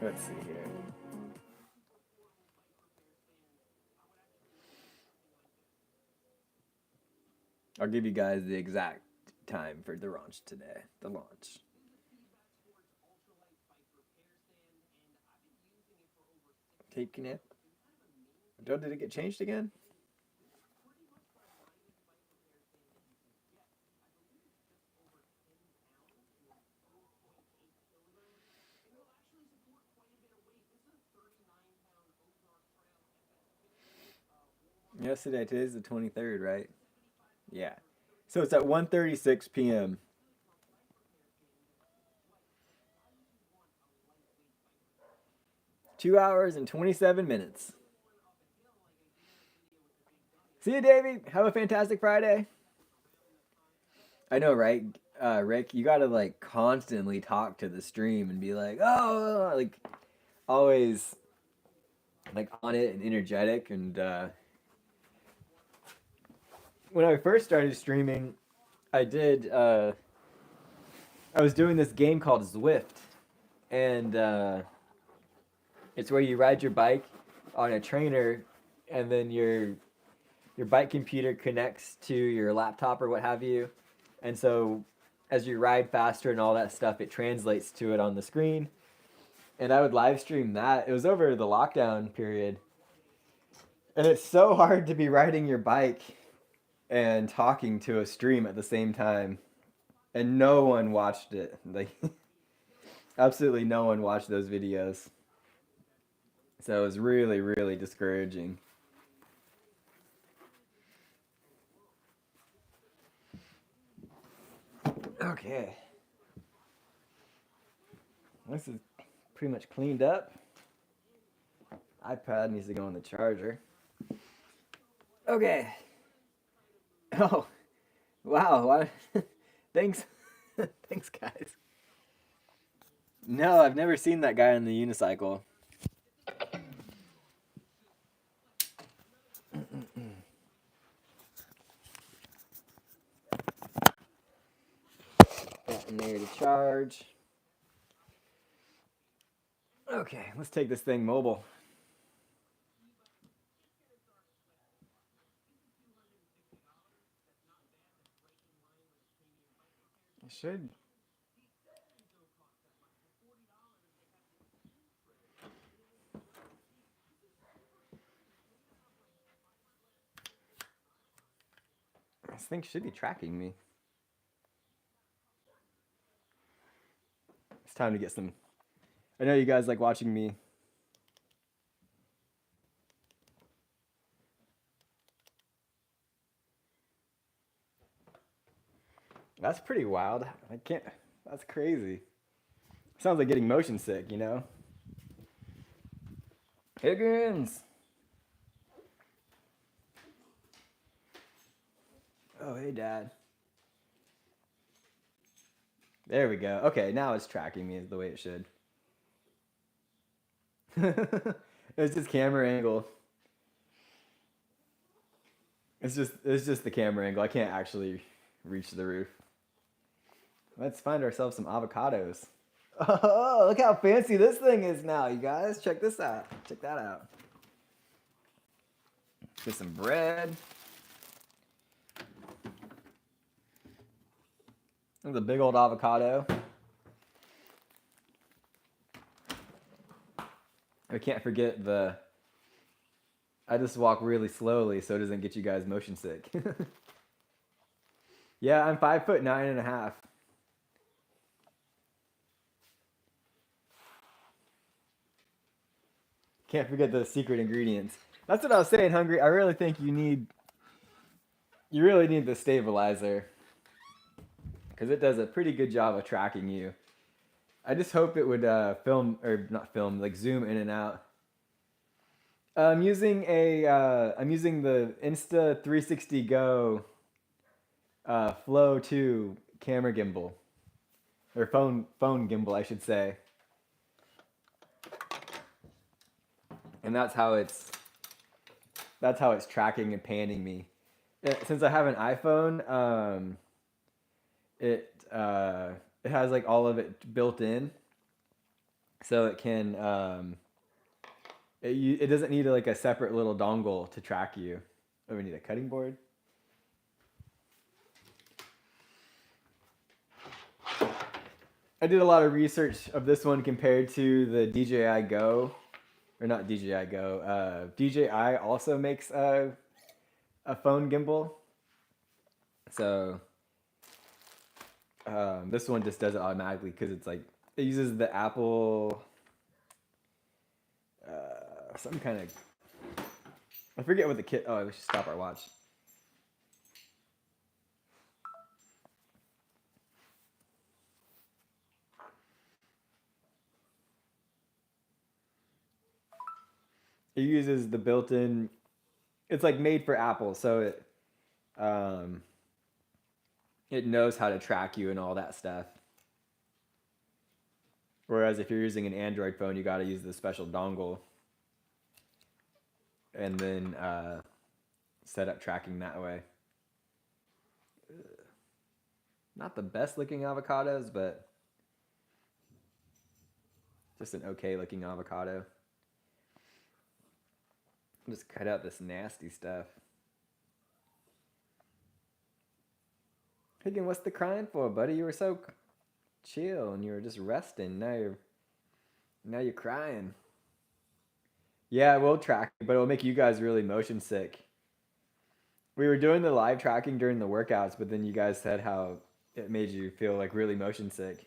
Let's see here. I'll give you guys the exact time for the launch today. The launch. Tape connect. Did it get changed again? Yesterday, today's the 23rd, right? Yeah. So it's at 1:36 p.m. 2 hours and 27 minutes. See you, Davey. Have a fantastic Friday. I know, right? Rick, you gotta like constantly talk to the stream and be like, oh, like always like on it and energetic. And when I first started streaming, I was doing this game called Zwift, and it's where you ride your bike on a trainer, and then your bike computer connects to your laptop or what have you, and so as you ride faster and all that stuff, it translates to it on the screen. And I would live stream that. It was over the lockdown period, and it's so hard to be riding your bike and talking to a stream at the same time, and no one watched it. Like absolutely no one watched those videos. So it was really, really discouraging. Okay. This is pretty much cleaned up. iPad needs to go on the charger. Okay. Oh, wow. Thanks. Thanks, guys. No, I've never seen that guy on the unicycle. That in there to charge. Okay, let's take this thing mobile. I should. This thing should be tracking me. It's time to get some. I know you guys like watching me. That's pretty wild. I can't. That's crazy. Sounds like getting motion sick, you know? Higgins! Oh, hey, Dad. There we go. Okay, now it's tracking me the way it should. It's just camera angle. It's just the camera angle. I can't actually reach the roof. Let's find ourselves some avocados. Oh, look how fancy this thing is now, you guys. Check this out. Check that out. Get some bread. There's a big old avocado. I can't forget the. I just walk really slowly so it doesn't get you guys motion sick. Yeah, I'm 5'9.5". Can't forget the secret ingredients. That's what I was saying, Hungry. I really think you really need the stabilizer because it does a pretty good job of tracking you. I just hope it would film or not film, like zoom in and out. I'm using the Insta360 Go Flow 2 camera gimbal or phone gimbal, I should say. And that's how it's tracking and panning me. Since I have an iPhone, it has like all of it built in, so it can it doesn't need like a separate little dongle to track you. Oh, we need a cutting board. I did a lot of research of this one compared to the DJI Go, or not DJI Go. DJI also makes a phone gimbal, so this one just does it automatically because it's like it uses the Apple some kind of, I forget what the kit. Oh, we should stop our watch. It uses the built-in. It's like made for Apple, so it knows how to track you and all that stuff. Whereas if you're using an Android phone, you got to use the special dongle and then set up tracking that way. Not the best looking avocados, but just an okay looking avocado. I'll just cut out this nasty stuff. Higgin, what's the crying for, buddy? You were so chill and you were just resting. Now you're crying. Yeah, it will track, but it will make you guys really motion sick. We were doing the live tracking during the workouts, but then you guys said how it made you feel like really motion sick.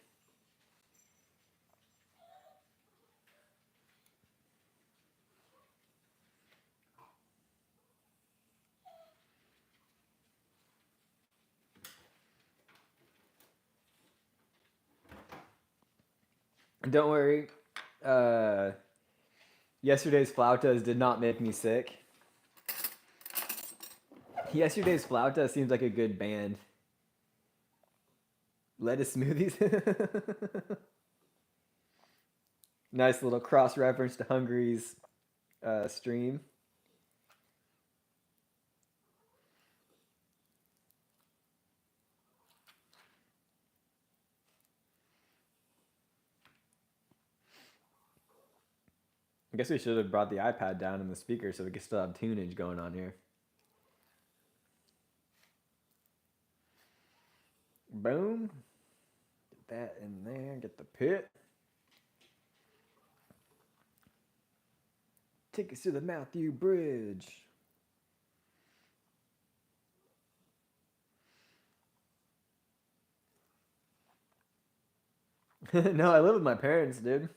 Don't worry. Yesterday's flautas did not make me sick. Yesterday's flauta seems like a good band. Lettuce smoothies. Nice little cross reference to Hungry's stream. I guess we should have brought the iPad down and the speaker so we could still have tunage going on here. Boom. Get that in there. Get the pit. Take us to the Matthew Bridge. No, I live with my parents, dude.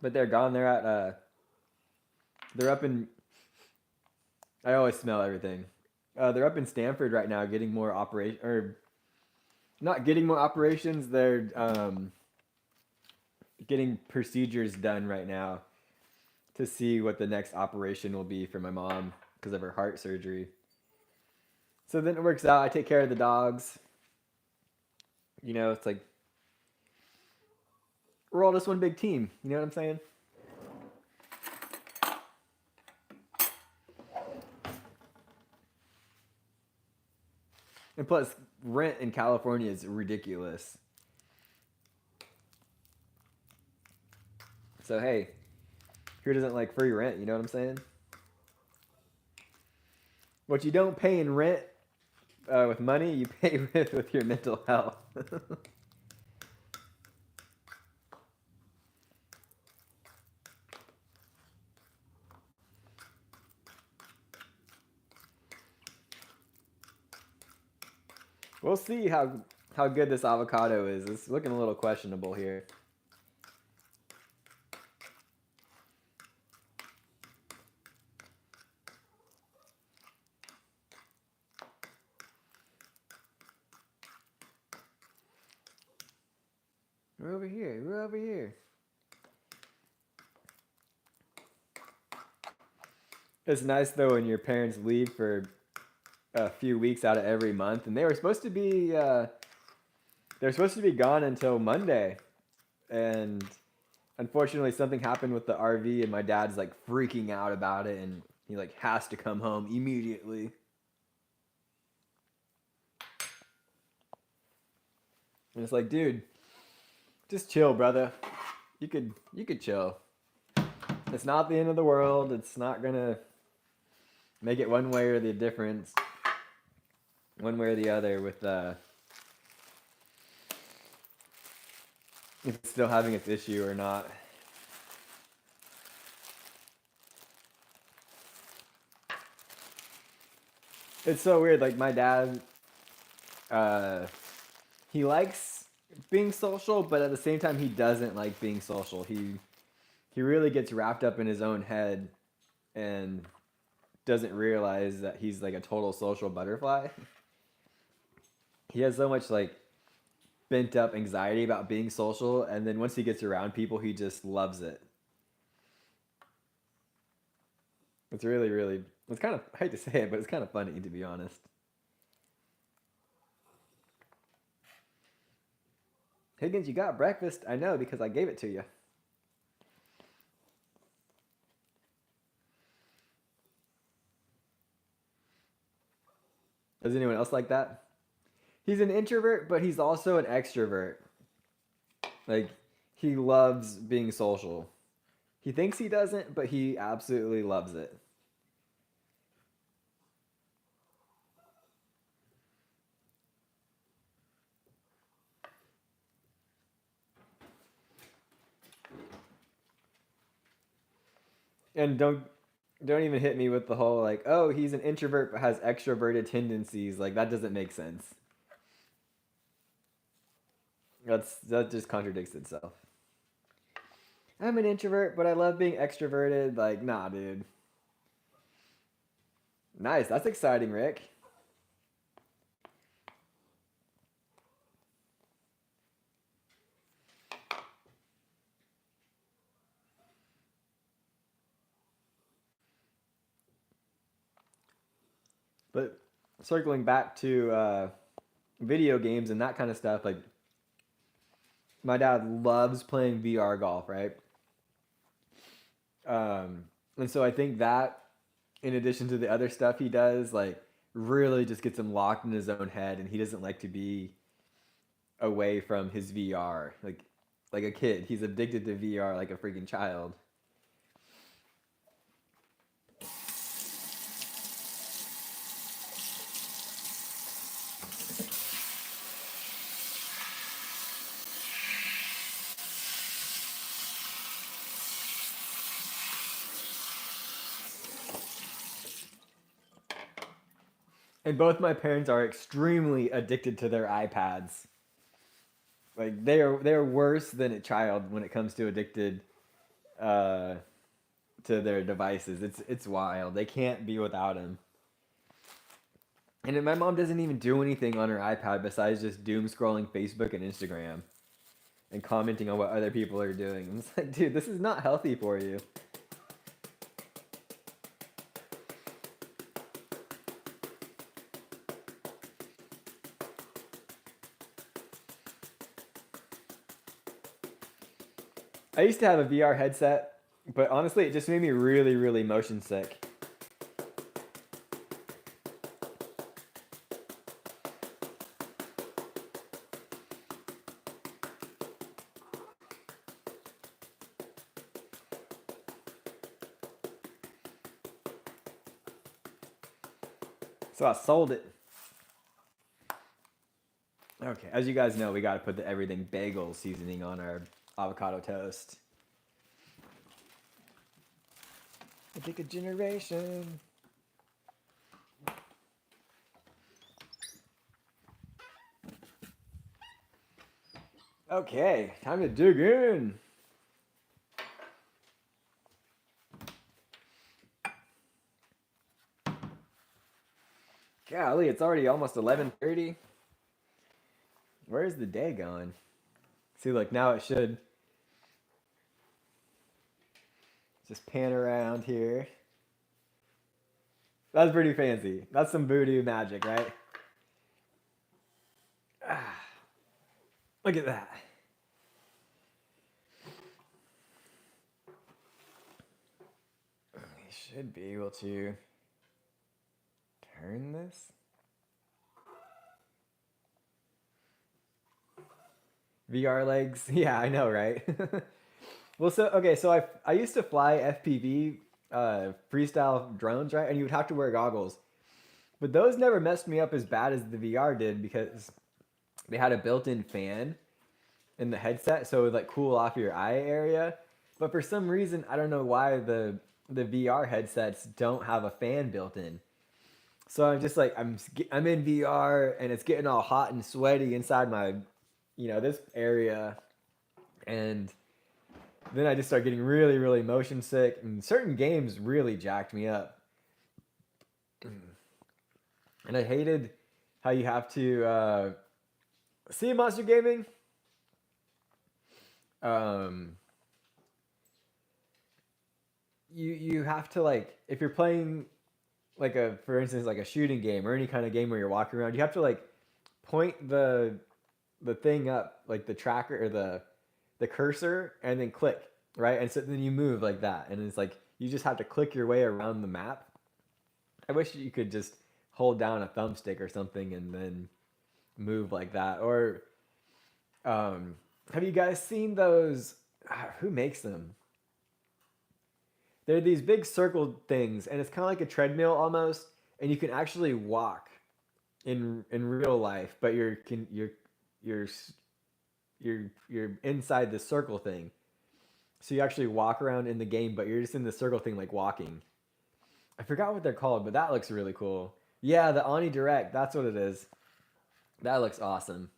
But they're gone. They're up in. I always smell everything. They're up in Stanford right now, getting more operation, or not getting more operations. They're getting procedures done right now to see what the next operation will be for my mom because of her heart surgery. So then it works out. I take care of the dogs. You know, it's like we're all just one big team. You know what I'm saying? And plus, rent in California is ridiculous. So hey, who doesn't like free rent? You know what I'm saying? What you don't pay in rent with money, you pay with your mental health. We'll see how good this avocado is. It's looking a little questionable here. We're over here. We're over here. It's nice though when your parents leave for a few weeks out of every month, and they're supposed to be gone until Monday, and unfortunately something happened with the RV, and my dad's like freaking out about it, and he like has to come home immediately. And it's like, dude, just chill, brother. You could chill. It's not the end of the world. It's not gonna make it one way or the difference, one way or the other with if it's still having its issue or not. It's so weird. Like my dad, uh, he likes being social, but at the same time, he doesn't like being social. He really gets wrapped up in his own head and doesn't realize that he's like a total social butterfly. He has so much like bent up anxiety about being social, and then once he gets around people, he just loves it. It's really, really. It's kind of I hate to say it, but it's kind of funny to be honest. Higgins, you got breakfast? I know because I gave it to you. Does anyone else like that? He's an introvert, but he's also an extrovert. Like, he loves being social. He thinks he doesn't, but he absolutely loves it. And don't even hit me with the whole like, oh, he's an introvert but has extroverted tendencies. Like that doesn't make sense. That just contradicts itself. I'm an introvert, but I love being extroverted. Like, nah, dude. Nice. That's exciting, Rick. But circling back to video games and that kind of stuff, like my dad loves playing VR golf, right? And so I think that, in addition to the other stuff he does, like really just gets him locked in his own head, and he doesn't like to be away from his VR. Like a kid, he's addicted to VR like a freaking child. And both my parents are extremely addicted to their iPads. Like they're worse than a child when it comes to addicted uh, to their devices. It's wild. They can't be without them. And then my mom doesn't even do anything on her iPad besides just doom scrolling Facebook and Instagram and commenting on what other people are doing. It's like, dude, this is not healthy for you. I used to have a VR headset, but honestly, it just made me really, really motion sick. So I sold it. Okay, as you guys know, we gotta put the everything bagel seasoning on our avocado toast. I take a generation. Okay, time to dig in. Golly, it's already almost 11:30. Where's the day going? See, like now it should. Just pan around here. That's pretty fancy. That's some voodoo magic, right? Ah, look at that. We should be able to turn this. VR legs. Yeah, I know, right? Well, so okay, so I used to fly FPV freestyle drones, right? And you would have to wear goggles. But those never messed me up as bad as the VR did because they had a built-in fan in the headset, so it would like cool off your eye area. But for some reason, I don't know why the VR headsets don't have a fan built in. So I'm just like I'm in VR and it's getting all hot and sweaty inside my, this area, and then I just start getting really, really motion sick, and certain games really jacked me up. And I hated how you have to see Monster Gaming. Um, you have to, like, if you're playing like for instance, like a shooting game or any kind of game where you're walking around, you have to like point the thing up, like the tracker or the cursor, and then click, right? And so then you move like that, and it's like you just have to click your way around the map. I wish you could just hold down a thumbstick or something and then move like that. Or have you guys seen those? Who makes them? They're these big circle things, and it's kind of like a treadmill almost, and you can actually walk in real life, but you're you're inside the circle thing. So you actually walk around in the game, but you're just in the circle thing, like walking. I forgot what they're called, but that looks really cool. Yeah, the Oni Direct, that's what it is. That looks awesome.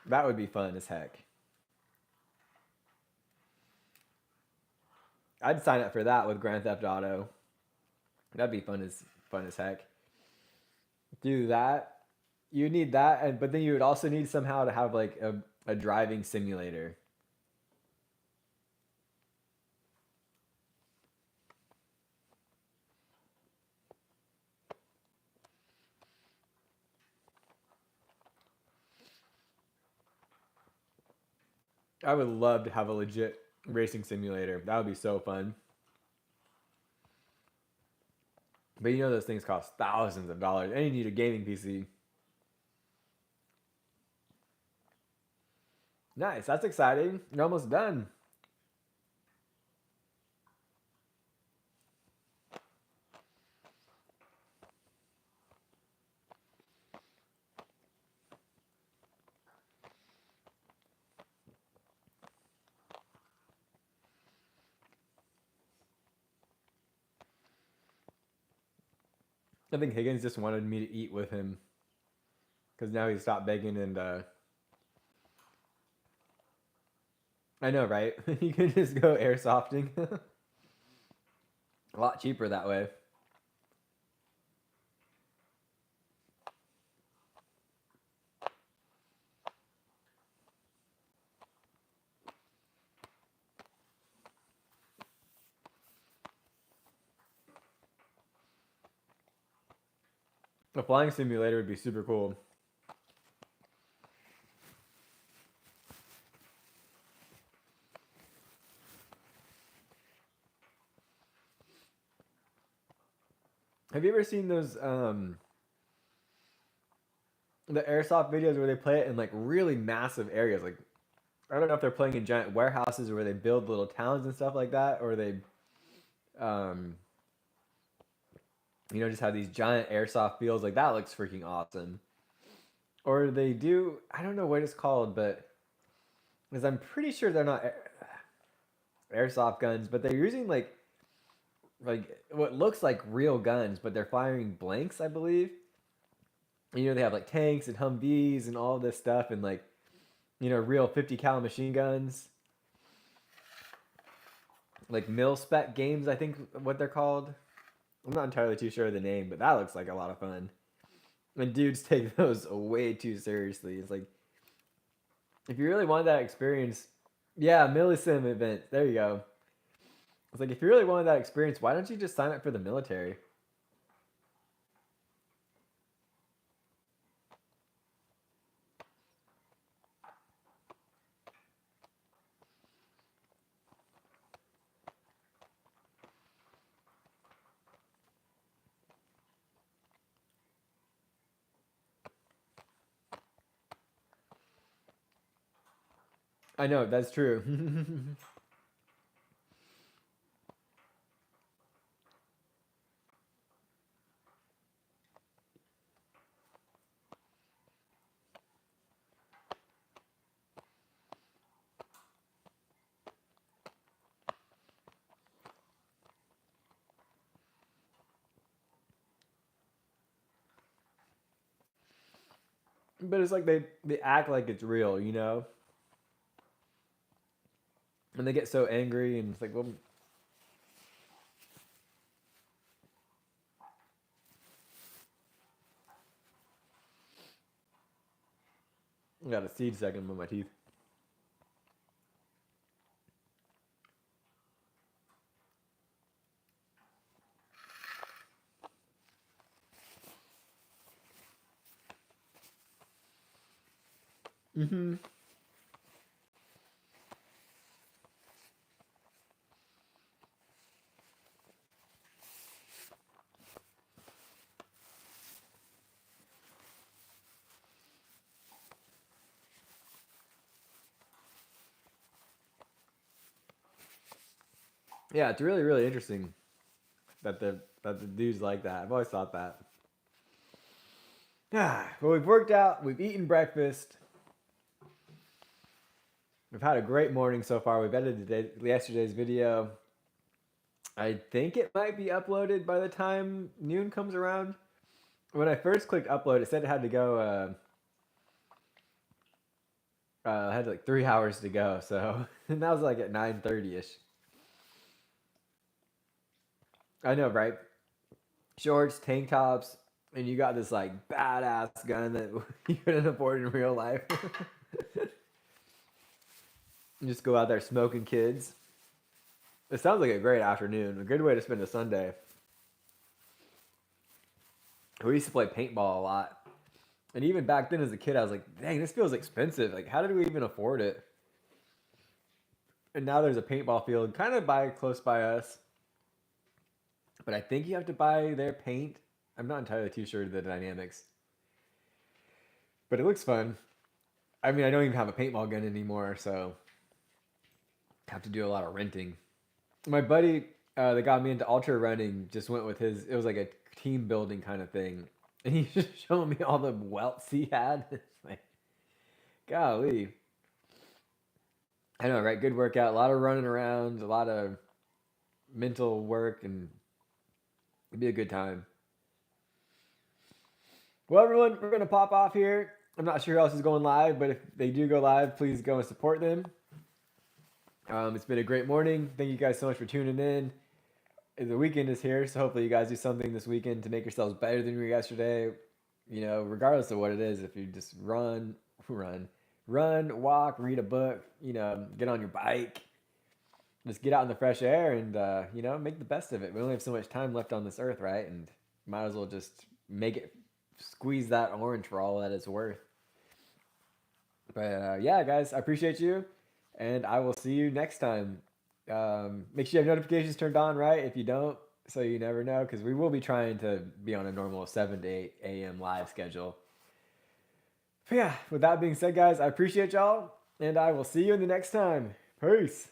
That would be fun as heck. I'd sign up for that with Grand Theft Auto. That'd be fun as heck. Do that. You need that, and but then you would also need somehow to have like a driving simulator. I would love to have a legit racing simulator. That would be so fun. But you know those things cost thousands of dollars, and you need a gaming PC. Nice, that's exciting. You're almost done. I think Higgins just wanted me to eat with him because now he stopped begging, and I know, right? You can just go airsofting. A lot cheaper that way. A flying simulator would be super cool. Have you ever seen those the airsoft videos where they play it in like really massive areas? Like I don't know if they're playing in giant warehouses where they build little towns and stuff like that, or they um just have these giant airsoft fields. Like that looks freaking awesome. Or they do, I don't know what it's called, but because I'm pretty sure they're not airsoft guns, but they're using like what looks like real guns, but they're firing blanks, I believe. And, they have like tanks and Humvees and all this stuff, and like real 50 cal machine guns, like mil spec games, I think what they're called. I'm not entirely too sure of the name, but that looks like a lot of fun. And dudes take those way too seriously. It's like if you really want that experience, yeah, Millisim event. There you go. It's like if you really wanted that experience, why don't you just sign up for the military? I know that's true. But it's like they act like it's real, and they get so angry, and it's like, well, I got a seed second with my teeth. Mm-hmm. Yeah, it's really really interesting that the dudes like that. I've always thought that. Well, we've worked out. We've eaten breakfast. We've had a great morning so far. We've edited yesterday's video. I think it might be uploaded by the time noon comes around. When I first clicked upload, it said it had to go. I had like 3 hours to go, so and that was like at 9:30 ish. I know, right? Shorts, tank tops, and you got this like badass gun that you couldn't afford in real life. You just go out there smoking kids. It sounds like a great afternoon, a good way to spend a Sunday. We used to play paintball a lot, and even back then as a kid, I was like, "Dang, this feels expensive. Like, how did we even afford it?" And now there's a paintball field kind of close by us, but I think you have to buy their paint. I'm not entirely too sure of the dynamics, but it looks fun. I mean, I don't even have a paintball gun anymore, so I have to do a lot of renting. My buddy that got me into ultra running just went with his. It was like a team building kind of thing, and he's just showing me all the welts he had. It's like, golly, I know, right? Good workout, a lot of running around, a lot of mental work, and it'd be a good time. Well, everyone, we're gonna pop off here. I'm not sure who else is going live, but if they do go live, please go and support them. It's been a great morning. Thank you guys so much for tuning in. The weekend is here, so hopefully you guys do something this weekend to make yourselves better than you were yesterday. Regardless of what it is, if you just run, walk, read a book, get on your bike, just get out in the fresh air and make the best of it. We only have so much time left on this earth, right? And might as well just make it, squeeze that orange for all that it's worth. But yeah, guys, I appreciate you, and I will see you next time. Make sure you have notifications turned on, right? If you don't, So you never know, because we will be trying to be on a normal 7 to 8 a.m. live schedule. But yeah, with that being said, guys, I appreciate y'all, and I will see you in the next time. Peace.